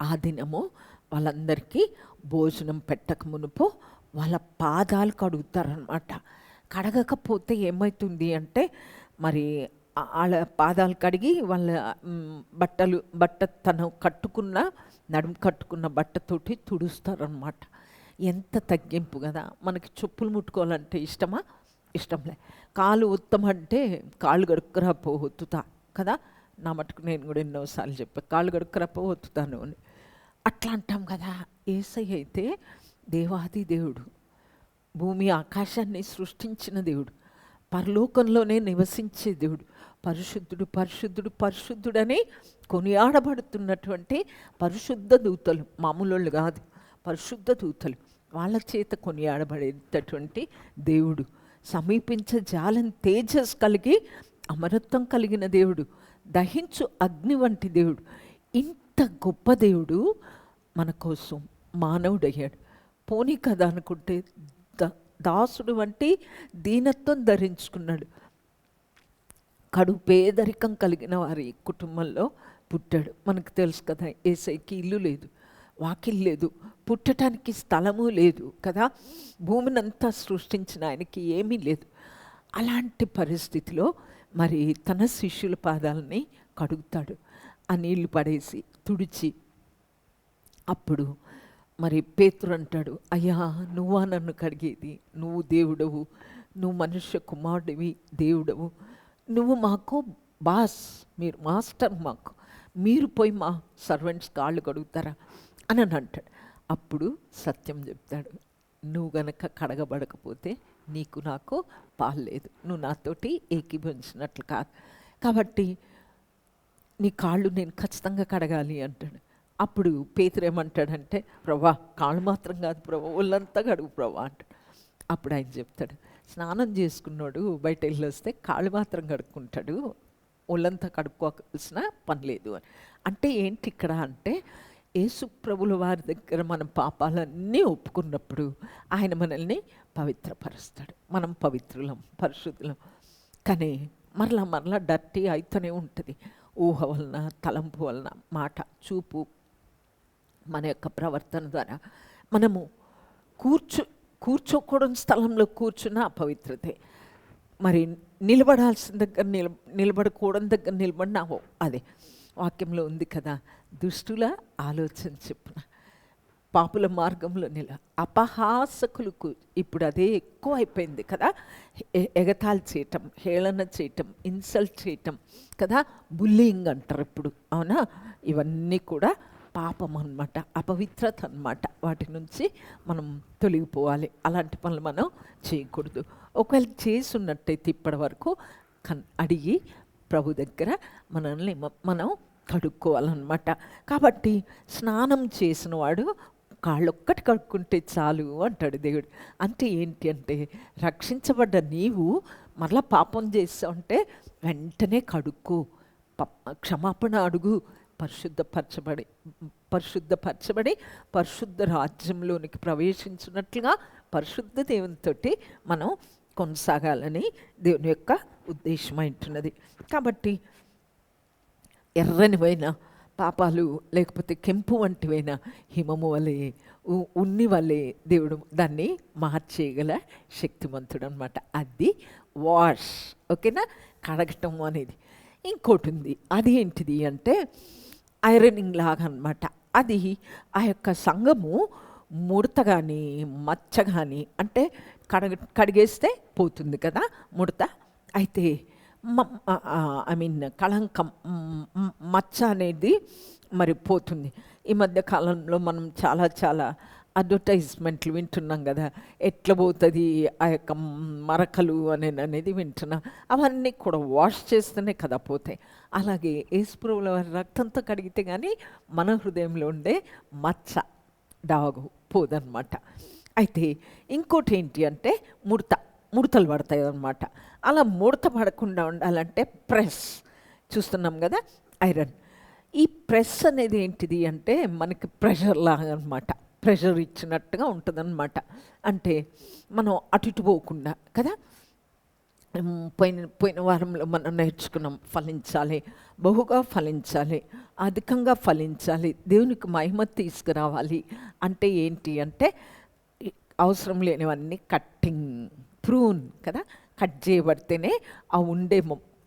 ఆ దినము వాళ్ళందరికీ భోజనం పెట్టక మునుపు వాళ్ళ పాదాలు కడుగుతారనమాట. కడగకపోతే ఏమవుతుంది అంటే, మరి వాళ్ళ పాదాలు కడిగి వాళ్ళ తను కట్టుకున్న, నడుము కట్టుకున్న బట్టతోటి తుడుస్తారనమాట. ఎంత తగ్గింపు కదా! మనకి చెప్పులు ముట్టుకోవాలంటే ఇష్టమా? ఇష్టంలే. కాలు ఉత్తమంటే కాళ్ళు గడుక్కురా ఒత్తుతా కదా. నా మటుకు నేను కూడా ఎన్నోసార్లు చెప్పాను, కాళ్ళు గడుక్కురా ఒత్తుతాను అని. అట్లా అంటాం కదా. యేసయ్య అయితే దేవాది దేవుడు, భూమి ఆకాశాన్ని సృష్టించిన దేవుడు, పరలోకంలోనే నివసించే దేవుడు, పరిశుద్ధుడు పరిశుద్ధుడు పరిశుద్ధుడని కొనియాడబడుతున్నటువంటి పరిశుద్ధ దూతలు, మామూలు కాదు, పరిశుద్ధ దూతలు, వాళ్ళ చేత కొనియాడబడేటటువంటి దేవుడు, సమీపించ జాలని తేజస్ కలిగి అమరత్వం కలిగిన దేవుడు, దహించు అగ్ని వంటి దేవుడు, ఇంత గొప్ప దేవుడు మన కోసం మానవుడయ్యాడు. పోనీ కదా అనుకుంటే దాసుడు వంటి దీనత్వం ధరించుకున్నాడు. కడు పేదరికం కలిగిన వారి కుటుంబంలో పుట్టాడు. మనకు తెలుసు కదా, యేసయ్యకి ఇల్లు లేదు, వాకిల్ లేదు, పుట్టడానికి స్థలము లేదు కదా. భూమిని అంతా సృష్టించిన ఆయనకి ఏమీ లేదు. అలాంటి పరిస్థితిలో మరి తన శిష్యుల పాదాలని కడుగుతాడు, ఆ నీళ్లు పడేసి తుడిచి. అప్పుడు మరి పేతురు అంటాడు, అయ్యా నువ్వా నన్ను కడిగేది? నువ్వు దేవుడవు, నువ్వు మనుష్య కుమారుడివి, దేవుడవు, నువ్వు మాకు బాస్, మీరు మాస్టర్ మాకు, మీరు పోయి మా సర్వెంట్స్ కాళ్ళు కడుగుతారా అని అంటాడు. అప్పుడు సత్యం చెప్తాడు, నువ్వు గనక కడగబడకపోతే నీకు నాకు పాలు లేదు, నువ్వు నాతోటి ఏకీభవించినట్లు కాదు, కాబట్టి నీ కాళ్ళు నేను ఖచ్చితంగా కడగాలి అంటాడు. అప్పుడు పేతురు ఏమంటాడంటే, ప్రభా కాళ్ళు మాత్రం కాదు ప్రభా, ఒళ్ళంతా కడుగు ప్రభా అంటాడు. అప్పుడు ఆయన చెప్తాడు, స్నానం చేసుకున్నాడు బయట వెళ్ళి వస్తే కాళ్ళు మాత్రం కడుక్కుంటాడు, ఒళ్ళంతా కడుక్కోవాల్సిన పని లేదు అని. అంటే ఏంటి ఇక్కడ అంటే, యేసు ప్రభుల వారి దగ్గర మన పాపాలన్నీ ఒప్పుకున్నప్పుడు ఆయన మనల్ని పవిత్రపరుస్తాడు. మనం పవిత్రులం, పరిశుద్ధులం. కానీ మరలా డర్టీ అయితేనే ఉంటుంది. ఊహ వలన, తలంపు వలన, మాట, చూపు, మన యొక్క ప్రవర్తన ద్వారా మనము కూర్చోకూడని స్థలంలో కూర్చున్న అపవిత్రతే. మరి నిలబడాల్సిన దగ్గర నిలబడకూడని దగ్గర నిలబడినావో అదే. వాక్యంలో ఉంది కదా, దుష్టుల ఆలోచన చెప్పున పాపుల మార్గంలో అపహాసకులకు ఇప్పుడు అదే ఎక్కువ అయిపోయింది కదా. ఎగతాళి చేయటం, హేళన చేయటం, ఇన్సల్ట్ చేయటం కదా, బుల్లింగ్ అంటారు ఇప్పుడు, అవునా? ఇవన్నీ కూడా పాపం అన్నమాట, అపవిత్రత అన్నమాట. వాటి నుంచి మనం తొలగిపోవాలి. అలాంటి పనులు మనం చేయకూడదు. ఒకవేళ చేసున్నట్టయితే ఇప్పటి వరకు అడిగి ప్రభు దగ్గర మనల్ని మనం కడుక్కోవాలన్నమాట. కాబట్టి స్నానం చేసిన వాడు కాళ్ళొక్కటి కడుక్కుంటే చాలు అంటాడు దేవుడు. అంటే ఏంటి అంటే, రక్షించబడ్డ నీవు మరలా పాపం చేస్తావంటే వెంటనే కడుక్కో, క్షమాపణ అడుగు, పరిశుద్ధపరచబడి పరిశుద్ధ రాజ్యంలోనికి ప్రవేశించినట్లుగా పరిశుద్ధ దేవునితోటి మనం కొనసాగాలని దేవుని యొక్క ఉద్దేశం అంటున్నది. కాబట్టి ఎర్రనివైన పాపాలు లేకపోతే కెంపు వంటివైన హిమము వలె, ఉన్ని వలె దేవుడు దాన్ని మార్చేయగల శక్తివంతుడు అనమాట. అది వాష్, ఓకేనా, కడగటం అనేది. ఇంకోటి ఉంది, అది ఏంటిది అంటే ఐరనింగ్ లాగా అనమాట. అది ఆ యొక్క సంఘము ముడత కానీ మచ్చ కానీ, అంటే కడిగేస్తే పోతుంది కదా ముడత, అయితే కళంకం, మచ్చ అనేది మరి పోతుంది. ఈ మధ్య కాలంలో మనం చాలా అడ్వర్టైజ్మెంట్లు వింటున్నాం కదా, ఎట్లా పోతుంది ఆ యొక్క మరకలు అనేది వింటున్నాం. అవన్నీ కూడా వాష్ చేస్తేనే కదా పోతాయి. అలాగే యేసుప్రభుల వారి రక్తంతో కడిగితే కానీ మన హృదయంలో ఉండే మచ్చ, డాగు పోదన్నమాట. అయితే ఇంకోటి ఏంటి అంటే ముడతలు పడతాయి అన్నమాట. అలా ముడత పడకుండా ఉండాలంటే ప్రెస్ చూస్తున్నాం కదా, ఐరన్. ఈ ప్రెస్ అనేది ఏంటిది అంటే మనకి ప్రెషర్ లాగా అనమాట, ప్రెషర్ ఇచ్చినట్టుగా ఉంటుందన్నమాట. అంటే మనం అటు ఇటు పోకుండా కదా. పోయిన వారంలో మనం నేర్చుకున్నాం, ఫలించాలి, బహుగా ఫలించాలి, అధికంగా ఫలించాలి, దేవునికి మహిమ తీసుకురావాలి. అంటే ఏంటి అంటే అవసరం లేనివన్నీ కట్టింగ్, ప్రూన్ కదా, కట్ చేయబడితేనే ఆ ఉండే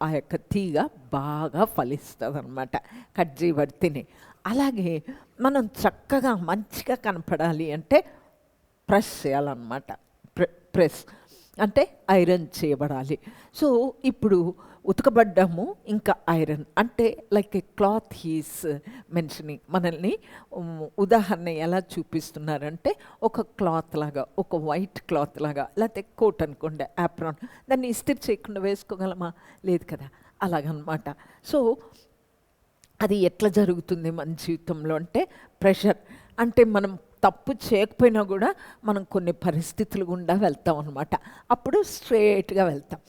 ఆ యొక్క తీగ బాగా ఫలిస్తుంది అనమాట, కట్ చేయబడితేనే. అలాగే మనం చక్కగా మంచిగా కనపడాలి అంటే ప్రెస్ చేయాలన్నమాట. ప్రెస్ అంటే ఐరన్ చేయబడాలి. సో ఇప్పుడు ఉతకబడ్డాము, ఇంకా ఐరన్ అంటే లైక్ ఏ క్లాత్ హీస్ మెన్షనింగ్. మనల్ని ఉదాహరణ ఎలా చూపిస్తున్నారంటే, ఒక క్లాత్ లాగా, ఒక వైట్ క్లాత్ లాగా, లేకపోతే కోట్ అనుకోండి, యాప్రాన్, దాన్ని ఇస్త్రీ చేయకుండా వేసుకోగలమా? లేదు కదా, అలాగనమాట. సో అది ఎట్లా జరుగుతుంది మన జీవితంలో అంటే, ప్రెషర్ అంటే మనం తప్పు చేయకపోయినా కూడా మనం కొన్ని పరిస్థితులు గుండా వెళ్తాం అనమాట. అప్పుడు స్ట్రేట్గా వెళ్తాం.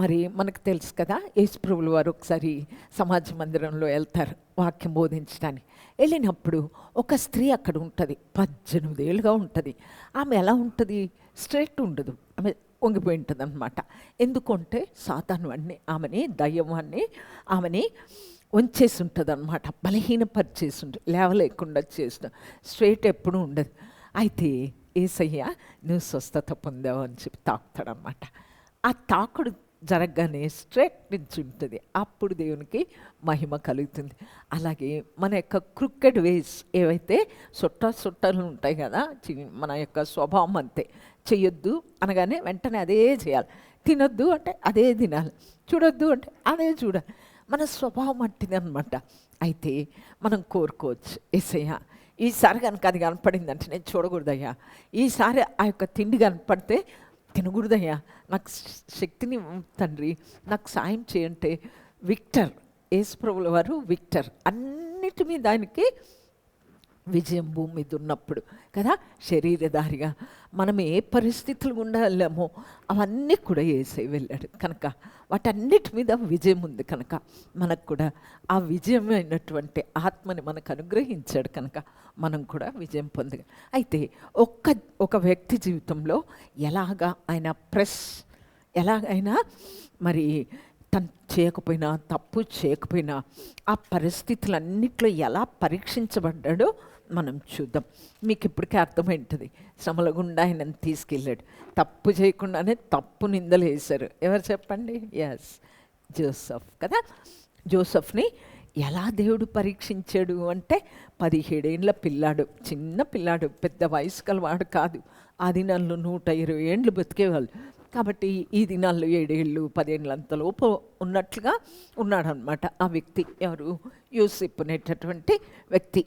మరి మనకు తెలుసు కదా, యేసుప్రభుల వారు ఒకసారి సమాజ మందిరంలో వెళ్తారు వాక్యం బోధించడానికి. వెళ్ళినప్పుడు ఒక స్త్రీ అక్కడ ఉంటుంది, 18 ఏళ్ళుగా ఉంటుంది. ఆమె ఎలా ఉంటుంది? స్ట్రేట్ ఉండదు, ఆమె వంగిపోయి ఉంటుంది అనమాట. ఎందుకంటే సాతాను వాడిని, ఆమెని దయ్యవాన్ని ఆమెని వంచేసి ఉంటుంది అనమాట, బలహీనపరిచేసి ఉంటుంది, లేవలేకుండా చేసిన, స్ట్రేట్ ఎప్పుడూ ఉండదు. అయితే యేసయ్య నువ్వు స్వస్థత పొందావు అని చెప్పి తాకుతాడనమాట. ఆ తాకుడు జరగగానే స్ట్రేట్ నుంచి ఉంటుంది, అప్పుడు దేవునికి మహిమ కలుగుతుంది. అలాగే మన యొక్క క్రికెట్ వేస్ ఏవైతే సుట్టలు ఉంటాయి కదా, మన యొక్క స్వభావం అంతే. చెయ్యొద్దు అనగానే వెంటనే అదే చేయాలి, తినొద్దు అంటే అదే తినాలి, చూడొద్దు అంటే అదే చూడాలి. మన స్వభావం అట్టిది అనమాట. అయితే మనం కోరుకోవచ్చు, యేసయ్య ఈసారి కనుక అది కనపడిందంటే నేను చూడకూడదయ్యా, ఈసారి ఆ యొక్క తిండి కనపడితే తినకూడదయ్యా, నాకు శక్తిని తండ్రి, నాకు సాయం చేయంటే. విక్టర్, యేసుప్రభుల వారు విక్టర్, అన్నిటి మీద ఆయనకి విజయం భూమి మీద ఉన్నప్పుడు కదా, శరీరధారిగా మనం ఏ పరిస్థితులు గుండా వెళ్ళామో అవన్నీ కూడా యేసే వెళ్ళాడు కనుక వాటన్నిటి మీద విజయం ఉంది కనుక మనకు కూడా ఆ విజయమైనటువంటి ఆత్మని మనకు అనుగ్రహించాడు కనుక మనం కూడా విజయం పొందగ. అయితే ఒక వ్యక్తి జీవితంలో ఎలాగా ఆయన ఎలాగైనా మరి తను చేయకపోయినా తప్పు చేయకపోయినా ఆ పరిస్థితులన్నిట్లో ఎలా పరీక్షించబడ్డాడో మనం చూద్దాం. మీకు ఇప్పటికే అర్థమైంటుంది. శ్రమల గుండా ఆయన తీసుకెళ్ళాడు. తప్పు చేయకుండానే తప్పు నిందలు వేశారు. ఎవరు చెప్పండి? ఎస్, జోసెఫ్ కదా. జోసెఫ్ని ఎలా దేవుడు పరీక్షించాడు అంటే 17 ఏళ్ళ పిల్లాడు, చిన్న పిల్లాడు, పెద్ద వయసు గలవాడు కాదు. ఆ దినాల్లో 120 ఏండ్లు బతికేవాళ్ళు. కాబట్టి ఈ దినాల్లో 7 ఏళ్ళు 10 ఏళ్ళు అంతలోపు ఉన్నట్లుగా ఉన్నాడనమాట ఆ వ్యక్తి. ఎవరు? యూసుఫ్ అనేటటువంటి వ్యక్తి,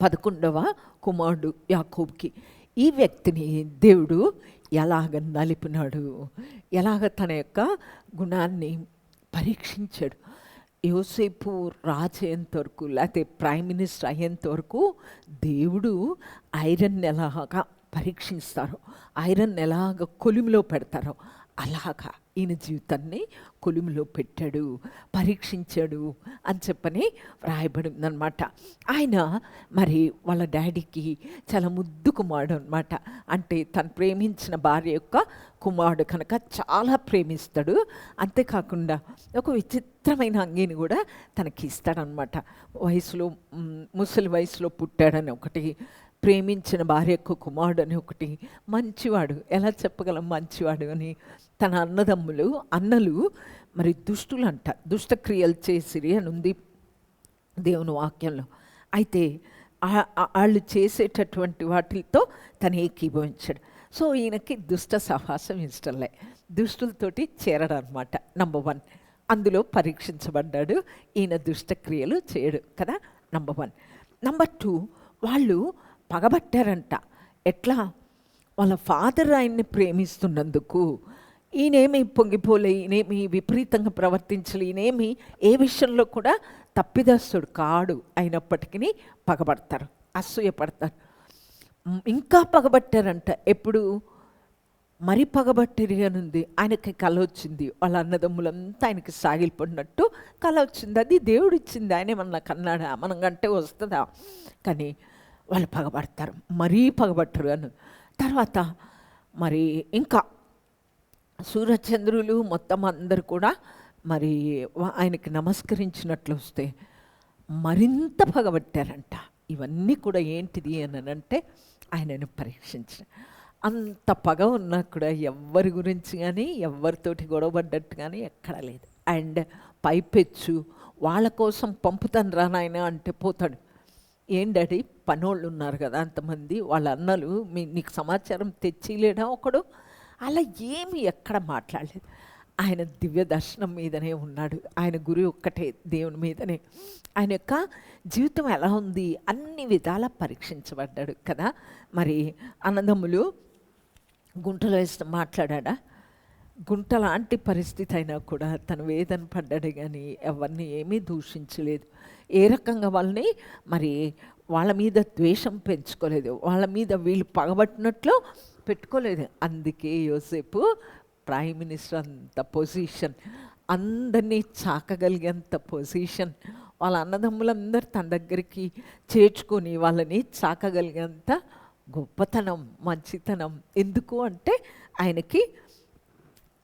11వ కుమారుడు యాకోబుకి. ఈ వ్యక్తిని దేవుడు ఎలాగ నలిపినాడు, ఎలాగ తన యొక్క గుణాన్ని పరీక్షించాడు. యోసేపు రాజు అయ్యేంత వరకు, లేకపోతే ప్రైమ్ మినిస్టర్ అయ్యేంత వరకు దేవుడు ఐరన్ ఎలాగా పరీక్షిస్తారో, ఐరన్ ఎలాగ కొలిమిలో పెడతారో అలాగా ఈయన జీవితాన్ని కొలిమిలో పెట్టాడు, పరీక్షించాడు అని చెప్పని వ్రాయబడిందనమాట. ఆయన మరి వాళ్ళ డాడీకి చాలా ముద్దు కుమారుడు అనమాట. అంటే తను ప్రేమించిన భార్య యొక్క కుమారుడు కనుక చాలా ప్రేమిస్తాడు. అంతేకాకుండా ఒక విచిత్రమైన అంగీని కూడా తనకి ఇస్తాడనమాట. ముసలి వయసులో పుట్టాడని ఒకటి, ప్రేమించిన భార్య యొక్క కుమారుడు అని ఒకటి, మంచివాడు. ఎలా చెప్పగలం మంచివాడు అని? తన అన్నలు మరి దుష్టులు అంట, దుష్టక్రియలు చేసిరి అని ఉంది దేవుని వాక్యంలో. అయితే వాళ్ళు చేసేటటువంటి వాటితో తను ఏకీభవించాడు. సో ఈయనకి దుష్ట సహవాసం ఇష్టంలే, దుష్టులతోటి చేరడం అనమాట. నంబర్ 1 అందులో పరీక్షించబడ్డాడు. ఈయన దుష్టక్రియలు చేయడు కదా, నంబర్ 1. నంబర్ 2 వాళ్ళు పగబట్టారంట. ఎట్లా? వాళ్ళ ఫాదర్ ఆయన్ని ప్రేమిస్తున్నందుకు ఈయనేమి పొంగిపోలే, ఈయనేమి విపరీతంగా ప్రవర్తించలే, ఈయనేమి ఏ విషయంలో కూడా తప్పిదస్తుడు కాడు. అయినప్పటికీ పగబడతారు, అసూయపడతారు. ఇంకా పగబట్టారంట. ఎప్పుడు? మరి పగబట్టిరి అని ఉంది. ఆయనకి కళ వచ్చింది, వాళ్ళ అన్నదమ్ములంతా ఆయనకి సాగిలిపడినట్టు కళ వచ్చింది. అది దేవుడు ఇచ్చింది, ఆయనే మన కన్నాడా, మనం కంటే వస్తుందా? కానీ వాళ్ళు పగబడతారు, మరీ పగబట్టరు అని. తర్వాత మరి ఇంకా సూర్యచంద్రులు మొత్తం అందరు కూడా మరి ఆయనకి నమస్కరించినట్లు వస్తే మరింత పగబట్టారంట. ఇవన్నీ కూడా ఏంటిది అని అంటే ఆయనను పరీక్షించిన. అంత పగ ఉన్నా కూడా ఎవ్వరి గురించి కానీ ఎవరితోటి గొడవపడ్డట్టు కానీ ఎక్కడ లేదు. అండ్ పైపెచ్చు వాళ్ళ కోసం పంపుతాను రా నాయన అంటే పోతాడు. ఏం డాడీ, పనోళ్ళు ఉన్నారు కదా అంతమంది, వాళ్ళ అన్నలు నీకు సమాచారం తెచ్చిలేడా ఒకడు? అలా ఏమి ఎక్కడ మాట్లాడలేదు. ఆయన దివ్య దర్శనం మీదనే ఉన్నాడు. ఆయన గురి ఒక్కటే దేవుని మీదనే. ఆయన యొక్క జీవితం ఎలా ఉంది అన్ని విధాలా పరీక్షించబడ్డాడు కదా. మరి అన్నదమ్ములు గుంటలో వేస్తే మాట్లాడా? గుంట లాంటి పరిస్థితి అయినా కూడా తను వేదన పడ్డాడు కానీ ఎవరిని ఏమీ దూషించలేదు. ఏ రకంగా వాళ్ళని మరి వాళ్ళ మీద ద్వేషం పెంచుకోలేదు, వాళ్ళ మీద వీళ్ళు పగబట్టినట్లు పెట్టుకోలేదు. అందుకే యోసేపు ప్రైమ్ మినిస్టర్ అంత పొజిషన్, అందరినీ చాకగలిగేంత పొజిషన్, వాళ్ళ అన్నదమ్ములందరూ తన దగ్గరికి చేర్చుకొని వాళ్ళని చాకగలిగేంత గొప్పతనం, మంచితనం. ఎందుకు అంటే ఆయనకి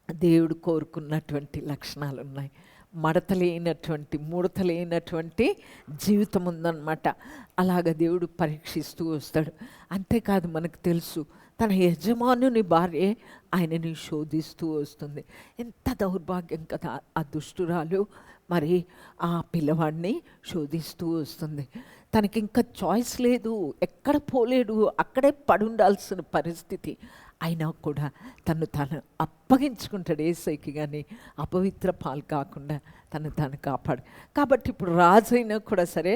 దేవుడు కోరుకున్నటువంటి లక్షణాలు ఉన్నాయి. ముడతలేనటువంటి జీవితం ఉందన్నమాట. అలాగ దేవుడు పరీక్షిస్తూ వస్తాడు. అంతేకాదు మనకు తెలుసు తన యజమానుని భార్య ఆయనని శోధిస్తూ వస్తుంది. ఎంత దౌర్భాగ్యం కదా ఆ దుష్టురాలు. మరి ఆ పిల్లవాడిని శోధిస్తూ వస్తుంది. తనకి ఇంకా చాయిస్ లేదు, ఎక్కడ పోలేడు, అక్కడే పడుండాల్సిన పరిస్థితి. అయినా కూడా తను అప్పగించుకుంటాడు యేసయ్యకి. కానీ అపవిత్ర పాలు కాకుండా తను కాపాడు. కాబట్టి ఇప్పుడు రాజు అయినా కూడా సరే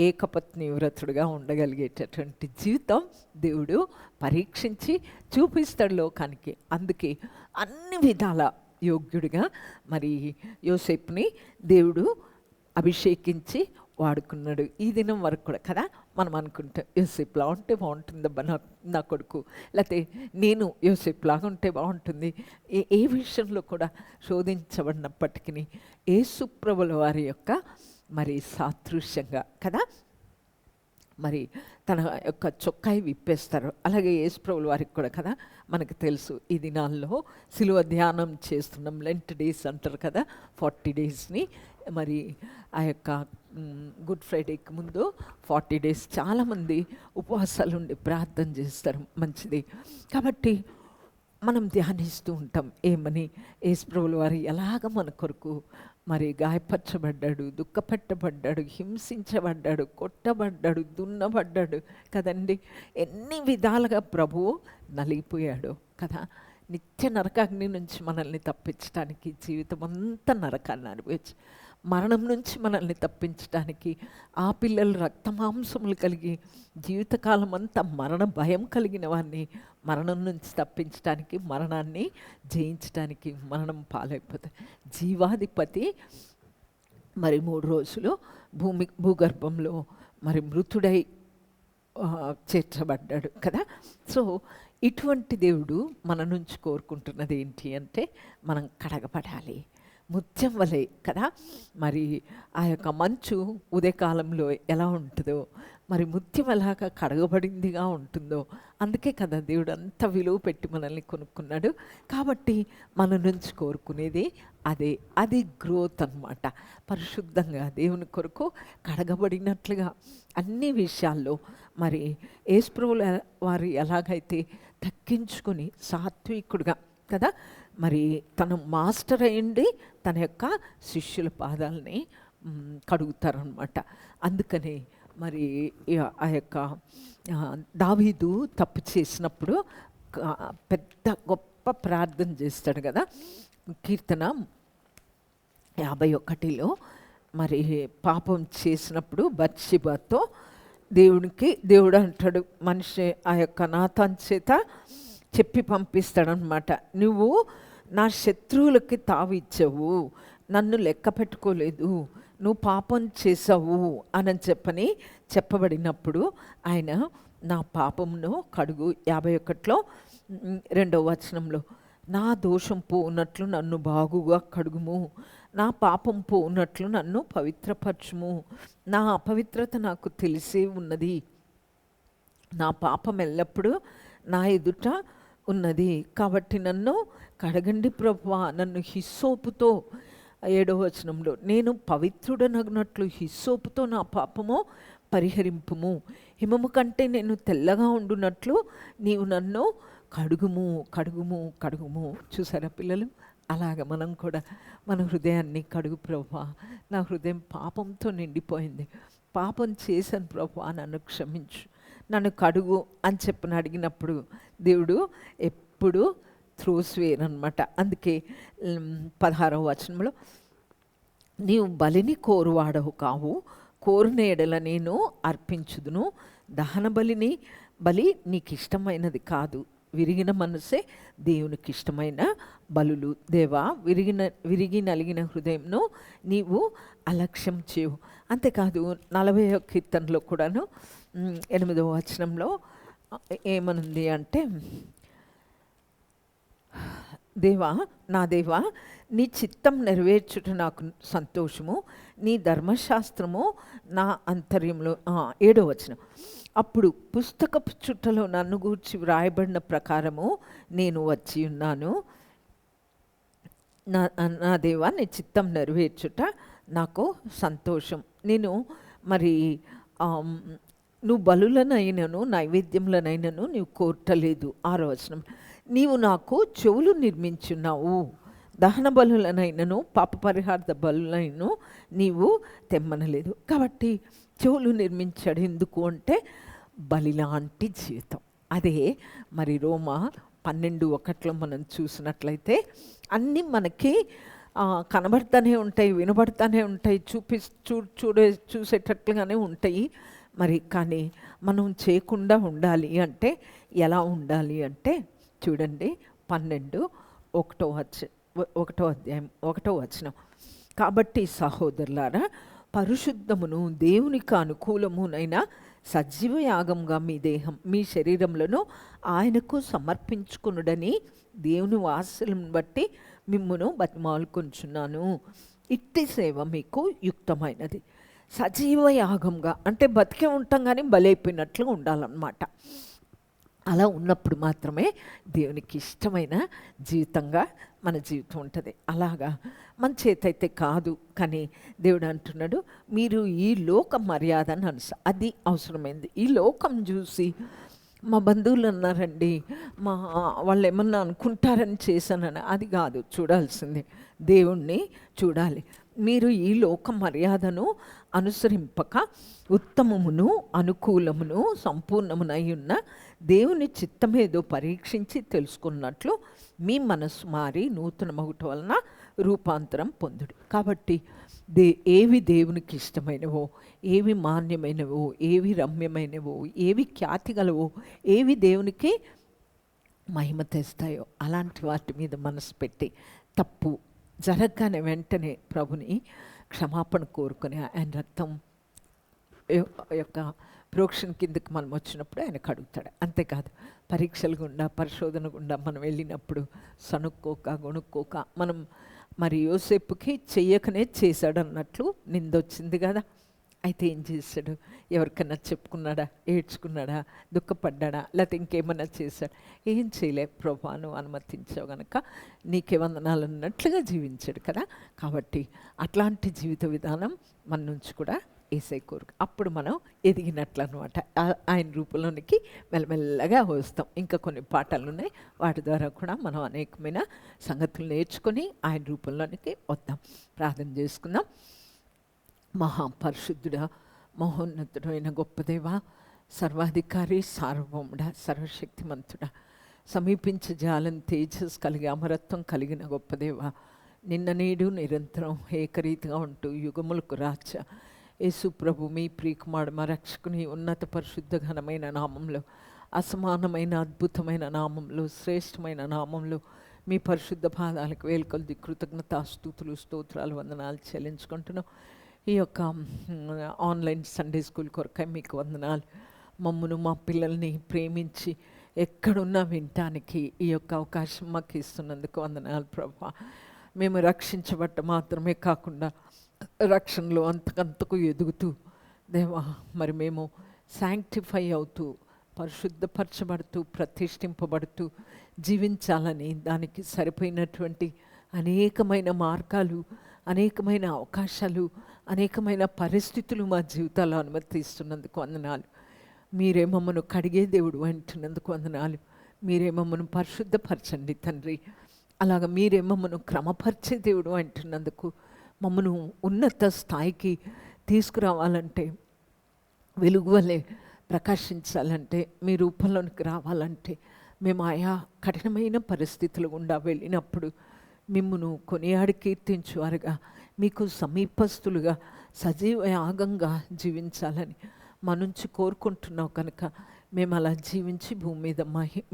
ఏకపత్ని వ్రతుడుగా ఉండగలిగేటటువంటి జీవితం దేవుడు పరీక్షించి చూపిస్తాడు లోకానికి. అందుకే అన్ని విధాల యోగ్యుడిగా మరి యోసేపుని దేవుడు అభిషేకించి వాడుకున్నాడు. ఈ దినం వరకు కూడా కదా మనం అనుకుంటాం యోసేపులా ఉంటే బాగుంటుందబ్బా నా కొడుకు, లేకపోతే నేను యోసేపులాగా ఉంటే బాగుంటుంది. ఏ విషయంలో కూడా శోధించబడినప్పటికీ యేసుప్రభుల వారి యొక్క మరి సాదృశ్యంగా కదా మరి తన యొక్క చొక్కాయి విప్పేస్తారు. అలాగే యేసుప్రభుల వారికి కూడా కదా మనకు తెలుసు, ఈ దినాల్లో సిలువ ధ్యానం చేస్తున్నాం, లెంట్ డేస్ అంటారు కదా, 40 డేస్ని. మరి ఆ యొక్క గుడ్ ఫ్రైడేకి ముందు 40 డేస్ చాలామంది ఉపవాసాలు ఉండి ప్రార్థన చేస్తారు, మంచిది. కాబట్టి మనం ధ్యానిస్తూ ఉంటాం ఏమని, యేసుప్రభుల వారు ఎలాగ మన కొరకు మరి గాయపరచబడ్డాడు, దుఃఖపెట్టబడ్డాడు, హింసించబడ్డాడు, కొట్టబడ్డాడు, దున్నబడ్డాడు కదండి. ఎన్ని విధాలుగా ప్రభువు నలిగిపోయాడు కదా. నిత్య నరకాగ్ని నుంచి మనల్ని తప్పించడానికి, జీవితం అంతా నరకాన్ని అనుభవించి మరణం నుంచి మనల్ని తప్పించడానికి, ఆ పిల్లలు రక్తమాంసములు కలిగి జీవితకాలం అంతా మరణ భయం కలిగిన వారిని మరణం నుంచి తప్పించడానికి, మరణాన్ని జయించడానికి, మరణం పాలైపోతుంది. జీవాధిపతి మరి 3 రోజులు భూగర్భంలో మరి మృతుడై చేర్చబడ్డాడు కదా. సో ఇటువంటి దేవుడు మన నుంచి కోరుకుంటున్నది ఏంటి అంటే, మనం కడగబడాలి ముత్యం వలె కదా. మరి ఆ యొక్క మంచు ఉదయకాలంలో ఎలా ఉంటుందో, మరి ముత్యం ఎలాగా కడగబడిందిగా ఉంటుందో, అందుకే కదా దేవుడు అంత విలువ పెట్టి మనల్ని కొనుక్కున్నాడు. కాబట్టి మన నుంచి కోరుకునేది అదే, అది గ్రోత్ అన్నమాట. పరిశుద్ధంగా దేవుని కొరకు కడగబడినట్లుగా అన్ని విషయాల్లో మరి యేసుప్రభుల వారు ఎలాగైతే తగ్గించుకొని సాత్వికుడుగా కదా, మరి తను మాస్టర్ అయ్యింది తన యొక్క శిష్యుల పాదాలని కడుగుతారనమాట. అందుకని మరి ఆ యొక్క దావీదు తప్పు చేసినప్పుడు పెద్ద గొప్ప ప్రార్థన చేస్తాడు కదా. కీర్తన 51లో మరి పాపం చేసినప్పుడు బత్షెబతో దేవుడు అంటాడు, మనిషి ఆ యొక్క నాతాన్ చేత చెప్పి పంపిస్తాడనమాట, నువ్వు నా శత్రువులకి తావు ఇచ్చావు, నన్ను లెక్క పెట్టుకోలేదు, నువ్వు పాపం చేసావు అని చెప్పబడినప్పుడు ఆయన నా పాపమును కడుగు. 51లో 2వ వచనంలో, నా దోషం పోనట్లు నన్ను బాగుగా కడుగుము, నా పాపం పోనట్లు నన్ను పవిత్రపరచుము, నా అపవిత్రత నాకు తెలిసే ఉన్నది, నా పాపం ఎల్లప్పుడూ నా ఎదుట ఉన్నది, కాబట్టి నన్ను కడగండి ప్రభువా, నన్ను హిస్సోపుతో 7వ వచనంలో, నేను పవిత్రుడనగినట్లు హిస్సోపుతో నా పాపము పరిహరింపుము, హిమము కంటే నేను తెల్లగా ఉండునట్లు నీవు నన్ను కడుగుము కడుగుము కడుగుము. చూసారా పిల్లలు, అలాగ మనం కూడా మన హృదయాన్ని కడుగు ప్రభువా, నా హృదయం పాపంతో నిండిపోయింది, పాపం చేశాను ప్రభువా, నన్ను క్షమించు, నన్ను కడుగు అని అడిగినప్పుడు దేవుడు ఎప్పుడు త్రోసివేయనమాట. అందుకే 16వ వచనంలో, నీవు బలిని కోరువాడవు కావు, కోరిన ఎడల నేను అర్పించుదును, దహన బలి నీకు ఇష్టమైనది కాదు, విరిగిన మనసే దేవునికి ఇష్టమైన బలులు. దేవా, విరిగి నలిగిన హృదయంను నీవు అలక్ష్యం చేయవు. అంతేకాదు 40వ కీర్తనలో కూడాను 8వ వచనంలో ఏమనుంది అంటే, దేవా, నా దేవా, నీ చిత్తం నెరవేర్చుట నాకు సంతోషము, నీ ధర్మశాస్త్రము నా అంతర్యంలో. 7వ వచనం, అప్పుడు పుస్తకపు చుట్టలో నన్ను గూర్చి వ్రాయబడిన ప్రకారము నేను వచ్చి ఉన్నాను, నా దేవా, నీ చిత్తం నెరవేర్చుట నాకు సంతోషం. నేను మరి నువ్వు బలులనైనను నైవేద్యములనైనను నీవు కోరటలేదు. 6వ వచనం, నీవు నాకు చెవులు నిర్మించున్నావు, దహన బలులనైనను పాప పరిహార్థ బలులైనను నీవు తెమ్మనలేదు. కాబట్టి చెవులు నిర్మించాడు ఎందుకు అంటే, బలి లాంటి జీవితం. అదే మరి రోమా 12:1 మనం చూసినట్లయితే అన్నీ మనకి కనబడుతూనే ఉంటాయి, వినబడుతూనే ఉంటాయి, చూసేటట్లుగానే ఉంటాయి. మరి కానీ మనం చేయకుండా ఉండాలి అంటే ఎలా ఉండాలి అంటే, చూడండి 12:1 అధ్యాయం 1వ వచనం, కాబట్టి సహోదరులారా, పరిశుద్ధమును దేవునికి అనుకూలమునైన సజీవ యాగంగా మీ దేహం మీ శరీరములను ఆయనకు సమర్పించుకునుడని దేవుని వాత్సల్యం బట్టి మిమ్మును బతిమాలుకొంచున్నాను. ఇట్టి సేవ మీకు యుక్తమైనది. సజీవ యాగంగా అంటే బతికే ఉంటాం కానీ బలైపోయినట్లు ఉండాలన్నమాట. అలా ఉన్నప్పుడు మాత్రమే దేవునికి ఇష్టమైన జీవితంగా మన జీవితం ఉంటుంది. అలాగా మన చేతైతే కాదు, కానీ దేవుడు అంటున్నాడు, మీరు ఈ లోక మర్యాదను అది అవసరమైంది. ఈ లోకం చూసి మా బంధువులు అన్నారండి, మా వాళ్ళు ఏమన్నా అనుకుంటారని చేశానని అది కాదు చూడాల్సింది, దేవుణ్ణి చూడాలి. మీరు ఈ లోక మర్యాదను అనుసరింపక ఉత్తమమును అనుకూలమును సంపూర్ణమునై ఉన్న దేవుని చిత్తమేదో పరీక్షించి తెలుసుకున్నట్లు మీ మనస్సు మారి నూతన మగుట వలన రూపాంతరం పొందుడు. కాబట్టి ఏవి దేవునికి ఇష్టమైనవో, ఏవి మాన్యమైనవో, ఏవి రమ్యమైనవో, ఏవి ఖ్యాతి గలవో, ఏవి దేవునికి మహిమ తెస్తాయో అలాంటి వాటి మీద మనసు పెట్టి తప్పు జరగగానే వెంటనే ప్రభుని క్షమాపణ కోరుకొని ఆయన రక్తం యొక్క ప్రోక్షణ కిందకి మనం వచ్చినప్పుడు ఆయన కడుగుతాడు. అంతేకాదు పరీక్షల గుండా పరిశోధన గుండా మనం వెళ్ళినప్పుడు సనుక్కోక గొనుక్కోక మనం మరి యోసేపుకి చెయ్యకనే చేశాడు అన్నట్లు నిందొచ్చింది కదా. అయితే ఏం చేశాడు? ఎవరికైనా చెప్పుకున్నాడా, ఏడ్చుకున్నాడా, దుఃఖపడ్డాడా, లేకపోతే ఇంకేమన్నా చేశాడు? ఏం చేయలే. ప్రభువా నువ్వు అనుమతించావు కనుక నీకే వందనాలు అన్నట్లుగా జీవించాడు కదా. కాబట్టి అట్లాంటి జీవిత విధానం మన నుంచి కూడా ఏసై కోరిక. అప్పుడు మనం ఎదిగినట్లు అనమాట. ఆయన రూపంలోనికి మెల్లమెల్లగా వస్తాం. ఇంకా కొన్ని పాఠాలు ఉన్నాయి, వాటి ద్వారా కూడా మనం అనేకమైన సంగతులు నేర్చుకొని ఆయన రూపంలోనికి వద్దాం. ప్రార్థన చేసుకుందాం. మహాపరిశుద్ధుడ, మహోన్నతుడైన గొప్ప దేవ, సర్వాధికారి, సార్వభౌముడ, సర్వశక్తిమంతుడ, సమీపించ జాలం తేజస్ కలిగి అమరత్వం కలిగిన గొప్ప దేవ, నిన్న నేడు నిరంతరం ఏకరీతిగా ఉంటూ యుగములకు రాజ యేసు ప్రభు మీ ప్రియకుమారుడు మా రక్షకుని ఉన్నత పరిశుద్ధ ఘనమైన నామంలో, అసమానమైన అద్భుతమైన నామంలో, శ్రేష్టమైన నామంలో మీ పరిశుద్ధ పాదాలకు వేలుకొలది కృతజ్ఞతాస్తుతులు స్తోత్రాలు వందనాలు చెల్లించుకుంటున్నాం. ఈ యొక్క ఆన్లైన్ సండే స్కూల్ కొరకై మీకు వందనాలు. మమ్మను మా పిల్లల్ని ప్రేమించి ఎక్కడున్నా వినటానికి ఈ యొక్క అవకాశం మాకు ఇస్తున్నందుకు వందనాలు ప్రభా. మేము రక్షించబట్ట మాత్రమే కాకుండా రక్షణలో అంతకంతకు ఎదుగుతూ దేవా, మరి మేము శాంక్టిఫై అవుతూ పరిశుద్ధపరచబడుతూ ప్రతిష్ఠింపబడుతూ జీవించాలని దానికి సరిపోయినటువంటి అనేకమైన మార్గాలు, అనేకమైన అవకాశాలు, అనేకమైన పరిస్థితులు మా జీవితాల్లో అనుమతిస్తున్నందుకు వందనాలు. మీరే మమ్మను కడిగే దేవుడు అంటున్నందుకు వందనాలు. మీరే మమ్మను పరిశుద్ధపరచండి తండ్రి. అలాగ మీరే మమ్మను క్రమపరిచే దేవుడు అంటున్నందుకు, మమ్మను ఉన్నత స్థాయికి తీసుకురావాలంటే, వెలుగు వలె ప్రకాశించాలంటే, మీ రూపంలోనికి రావాలంటే, మేము ఆయా కఠినమైన పరిస్థితులు గుండా వెళ్ళినప్పుడు మిమ్మును కొనియాడి కీర్తించువారుగా, మీకు సమీపస్తులుగా సజీవ యాగంగా జీవించాలని మా నుంచి కోరుకుంటున్నావు కనుక మేము అలా జీవించి భూమి మీద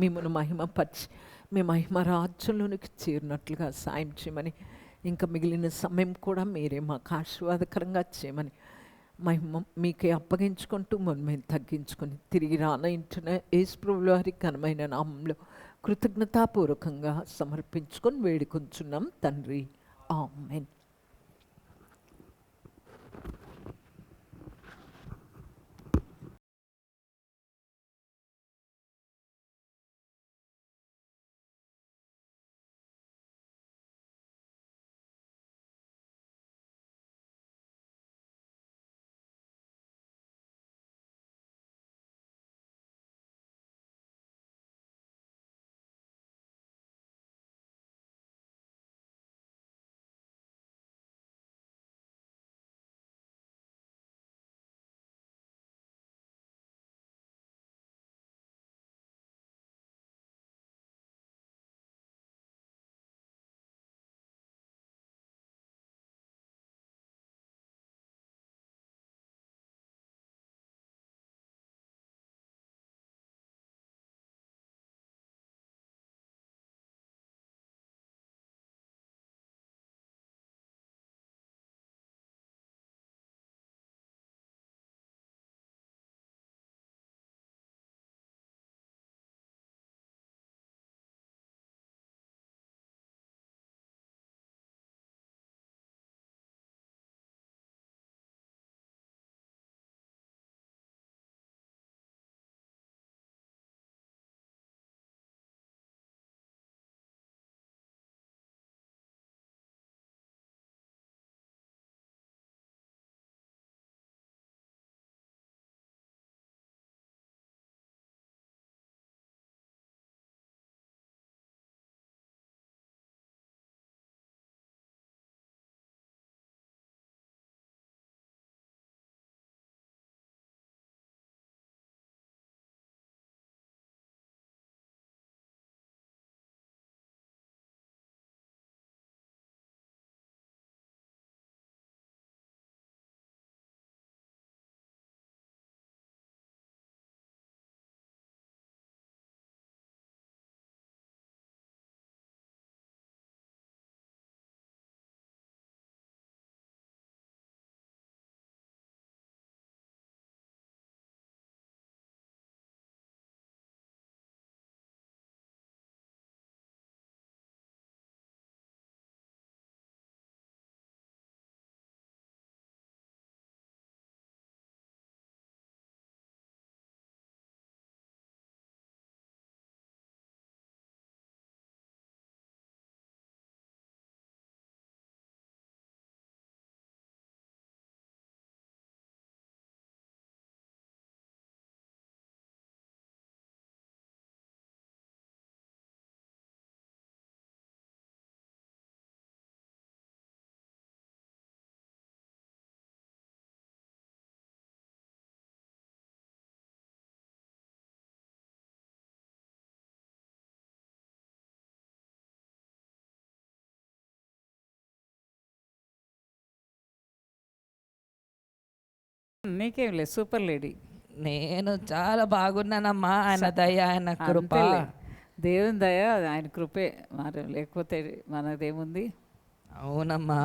మిమ్మల్ని మహిమపరిచి మీ మహిమ రాజ్యంలోనికి చేరినట్లుగా సాయం చేయమని, ఇంకా మిగిలిన సమయం కూడా మీరే మాకు ఆశీర్వాదకరంగా చేయమని మహిమ మీకే అప్పగించుకుంటూ మనం మేము తగ్గించుకొని తిరిగి రానయించిన యేసుప్రభుల వారి ఘనమైన నామంలో కృతజ్ఞతాపూర్వకంగా సమర్పించుకొని వేడుకొంచున్నాం తండ్రి. ఆమేన్. నీకేం లేదు, సూపర్ లేడీ. నేను చాలా బాగున్నానమ్మా. ఆయన దయ, ఆయన కృప. అంతేలే, దేవుని దయ, ఆయన కృపే. మరి లేకపోతే మనదేముంది? అవునమ్మా.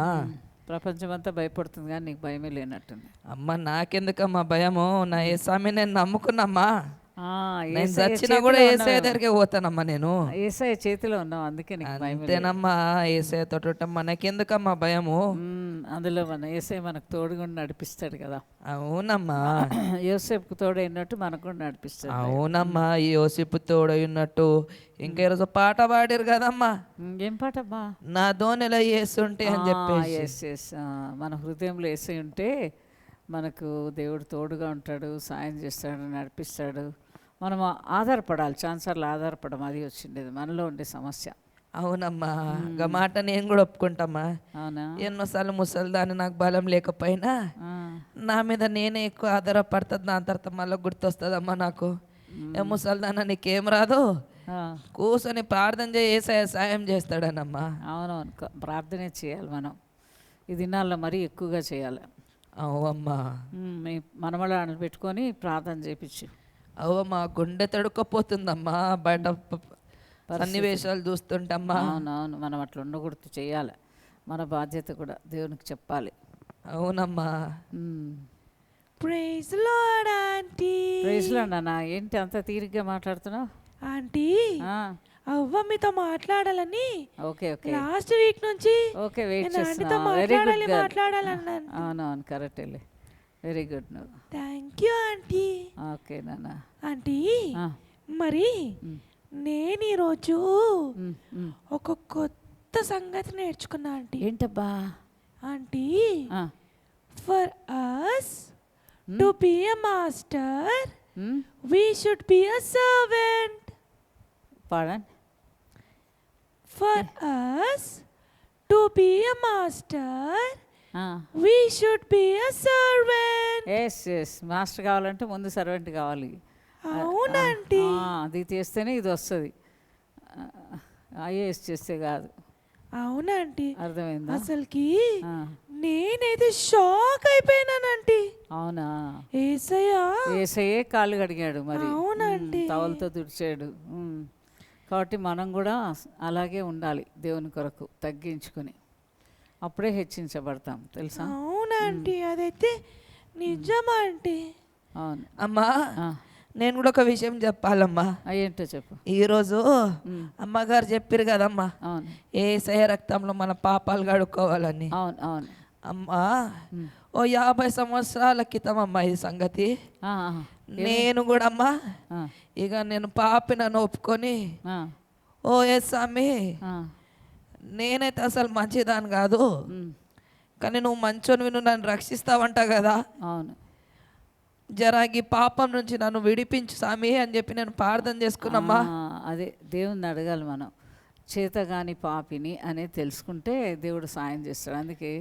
ప్రపంచమంతా భయపడుతుంది కానీ నీకు భయమే లేనట్టుంది. అమ్మ నాకెందుకమ్మా భయము? నా యేసామి నేను నమ్ముకున్నమ్మా. నేను యేసయ్య చచ్చినా కూడా చేతిలో ఏసఐ ఉన్నావు. దగ్గరికి పోతానమ్మా నేను. యేసయ్య చేతిలో ఉన్నావు, అందుకే నీకు భయం లేదు. అంతేనమ్మా. ఏసఐ తోట మనకెందుకమ్మా భయము? అందులో మన యేసయ్య మనకు తోడుగా నడిపిస్తాడు కదా. అవునమ్మా. యోసేపుకు తోడైనట్టు మనకు కూడా నడిపిస్తాడు. అవునమ్మా. ఈ యోసిపు తోడైనట్టు ఇంకా ఈరోజు పాట పాడారు కదమ్మా, ఏం పాటమ్మా? నా దోణిలో యేసుంటే అని చెప్పేసి. ఎస్ మన హృదయంలో యేసయ్య ఉంటే మనకు దేవుడు తోడుగా ఉంటాడు, సాయం చేస్తాడు, నడిపిస్తాడు. మనం ఆధారపడాలి, ఛాన్సర్లు ఆధారపడడం, అది వచ్చిండేది మనలో ఉండే సమస్య. అవునమ్మా. గా మాట నేను కూడా ఒప్పుకుంటామ్మా. అవునా? ఎన్నోసార్లు ముసలిదాన్ని నాకు బలం లేకపోయినా నా మీద నేనే ఎక్కువ ఆధారపడుతుంది. దాని తర్వాత మళ్ళీ గుర్తొస్తుందమ్మా నాకు, ఏ ముసలిదాన్న నీకేం రాదు, కూర్చొని ప్రార్థన చేసి సాయం చేస్తాడనమ్మా. అవునవును, ప్రార్థనే చేయాలి మనం. ఈ దినాల్లో మరీ ఎక్కువగా చేయాలి. అవమ్మా. మీ మనమళ్ళని పెట్టుకొని ప్రార్థన చేయించు. అవమ్మా, గుండె తడుక్కపోతుందమ్మా బయట సన్నివేశాలు చూస్తుంటమ్మా. అవునవును, మనం అట్లా ఉండకూడదు, చేయాలి. మన బాధ్యత కూడా దేవునికి చెప్పాలి. అవునమ్మా. Praise Lord aunty. ప్రైజ్లో నాన్న, ఏంటి అంత తీరిగ్గా మాట్లాడుతున్నావు? ఆంటీ, అవ్వ మీతో మాట్లాడాలని ఓకే ఓకే లాస్ట్ వీక్ నుంచి ఓకే వెయిట్ నేను ఆంటీతో చేస్తున్నా. వెరీ గుడ్ మాట్లాడాలన్నాను. అవునవును, కరెక్ట్. Very good. నువ్వు థ్యాంక్ యూ ఆంటీ. ఓకే నాన్న. ఆంటీ, మరి నేను ఈరోజు ఒక కొత్త సంగతి నేర్చుకున్నా ఆంటీ. ఏంటబ్బా? Aunty, for us to be a master we should be a servant. Pardon? For us to be a master, we should be a servant. Yes master కావాలంటే ముందు సర్వెంట్ కావాలి. అవునండి. అది చేస్తేనే ఇది వస్తుంది, ఐఏఎస్ చేస్తే కాదు. అవునండి. అర్థమైందా? అసలుకి నేనైతే షాక్ అయిపోయినానంటీ. అవునా? ఏసయ్యే కాళ్ళు కడిగాడు మరి. అవునండి. టవల్తో తుడిచాడు. కాబట్టి మనం కూడా అలాగే ఉండాలి, దేవుని కొరకు తగ్గించుకొని, అప్పుడే హెచ్చించబడతాం, తెలుసా? అవునండి, అదైతే నిజమా ఆంటీ? అవును అమ్మా. నేను కూడా ఒక విషయం చెప్పాలమ్మా. ఏంటో చెప్పు. ఈరోజు అమ్మగారు చెప్పారు కదమ్మా, అవును, యేసయ్య రక్తంలో మన పాపాలు కడుక్కోవాలని. అవును అవును అమ్మా, ఓ 50 సంవత్సరాల క్రితం అమ్మా ఈ సంగతి. నేను కూడా అమ్మా ఇక నేను పాపినని ఒప్పుకొని, ఓ యేసమ్మి నేనైతే అసలు మంచిదాన్ని కాదు, కానీ నువ్వు మంచోనివి, నువ్వు నన్ను రక్షిస్తావంట కదా, అవును, జరాగి పాపం నుంచి నన్ను విడిపించు స్వామి అని చెప్పి నేను ప్రార్థన చేసుకున్నమ్మా. అదే దేవుణ్ణి అడగాలి మనం. చేతగాని పాపిని అనేది తెలుసుకుంటే దేవుడు సాయం చేస్తాడు. అందుకే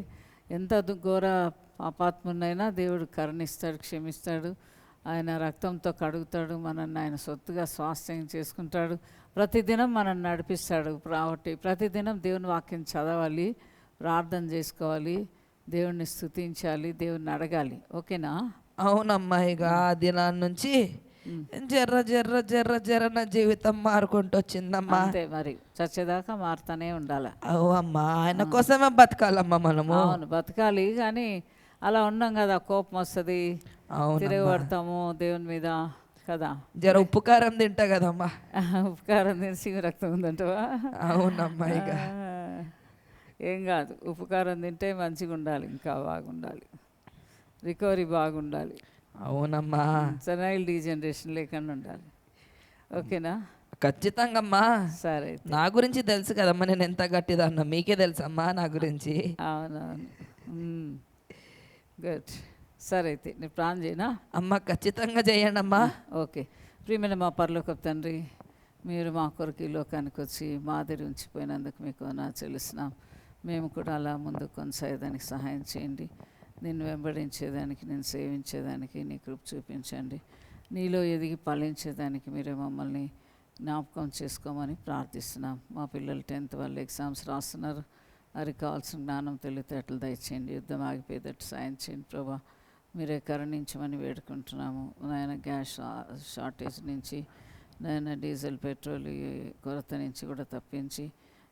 ఎంత ఘోర పాపాత్మునైనా దేవుడు కరుణిస్తాడు, క్షమిస్తాడు. ఆయన రక్తంతో కడుగుతాడు, మనల్ని ఆయన సొత్తుగా స్వాస్థ్యం చేసుకుంటాడు. ప్రతిదినం మనల్ని నడిపిస్తాడు. కాబట్టి ప్రతిదినం దేవుని వాక్యం చదవాలి, ప్రార్థన చేసుకోవాలి, దేవుణ్ణి స్తుతించాలి, దేవుణ్ణి అడగాలి. ఓకేనా? అవునమ్మా. ఇక ఆ దినాన్ని నుంచి జర్ర జర్ర జర్ర జర్ర నా జీవితం మారుకుంటూ వచ్చిందమ్మా. అంతే మరి, చచ్చేదాకా మారుతానే ఉండాలి. అమ్మా, ఆయన కోసమే బతకాలమ్మా మనము. అవును, బతకాలి. కానీ అలా ఉన్నాం కదా, కోపం వస్తుంది, తిరగబడతాము దేవుని మీద కదా. జర ఉప్పు కారం తింటా కదమ్మా. ఉప్పు కారం తిని రక్తం ఉందంటవా? అవునమ్మా. ఇక ఏం కాదు, ఉప్పు కారం తింటే మంచిగా ఉండాలి, ఇంకా బాగుండాలి, రికవరీ బాగుండాలి. అవునమ్మా. సెనైల్ డీజనరేషన్ లేకుండా ఉండాలి. ఓకేనా? ఖచ్చితంగా అమ్మా. సరే, నా గురించి తెలుసు కదమ్మా, నేను ఎంత గట్టిదన్నా మీకే తెలుసమ్మా నా గురించి. అవునవును, గుడ్. సరే అయితే నేను ప్రార్థన చేయనా? అమ్మ ఖచ్చితంగా చేయండి అమ్మా. ఓకే. ప్రియమైన మా పరలోకపు తండ్రి, మీరు మా కొరకు ఈ లోకానికి వచ్చి మాదిరి ఉంచిపోయినందుకు మీకు నా చెల్లిస్తున్నాం. మేము కూడా అలా ముందు కొనసాగేదానికి సహాయం చేయండి. నిన్ను వెంబడించేదానికి, నేను సేవించేదానికి నీ కృప చూపించండి. నీలో ఎదిగి ఫలించేదానికి మీరే మమ్మల్ని జ్ఞాపకం చేసుకోమని ప్రార్థిస్తున్నాం. మా పిల్లలు 10th వాళ్ళు ఎగ్జామ్స్ రాస్తున్నారు. వారికి కావాల్సిన జ్ఞానం, తెలివితేటలు దయచేయండి. యుద్ధం ఆగిపోయేటట్టు సాయం చేయండి ప్రభా. మీరే కరుణించమని వేడుకుంటున్నాము నాయన. గ్యాస్ షార్టేజ్ నుంచి నాయన, డీజిల్ పెట్రోల్ ఈ కొరత నుంచి కూడా తప్పించి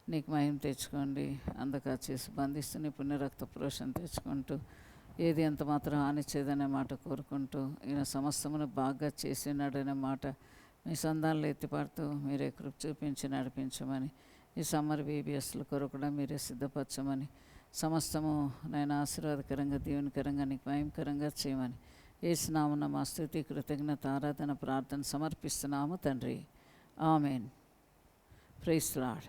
నీకు మహిమ తెచ్చుకోండి. అందకా చేసి బంధిస్తూ నీ పుణ్య రక్త పురోషణ తెచ్చుకుంటూ ఏది ఎంత మాత్రం హాని చేయదనే మాట కోరుకుంటూ ఈయన సమస్తమును బాగా చేసినాడనే మాట మీ సంధానంలో ఎత్తిపడుతూ మీరే కృప చూపించి నడిపించమని, ఈ సమ్మర్ బీబీఎస్ల కొరకు కూడా మీరే సిద్ధపరచమని, సమస్తము నాయన ఆశీర్వాదకరంగా దీవెనకరంగా నీకు మహిమకరంగా చేయమని యేసునామమున మా స్తుతి కృతజ్ఞత ఆరాధన ప్రార్థన సమర్పిస్తున్నాము తండ్రి. ఆమెన్. Praise lord.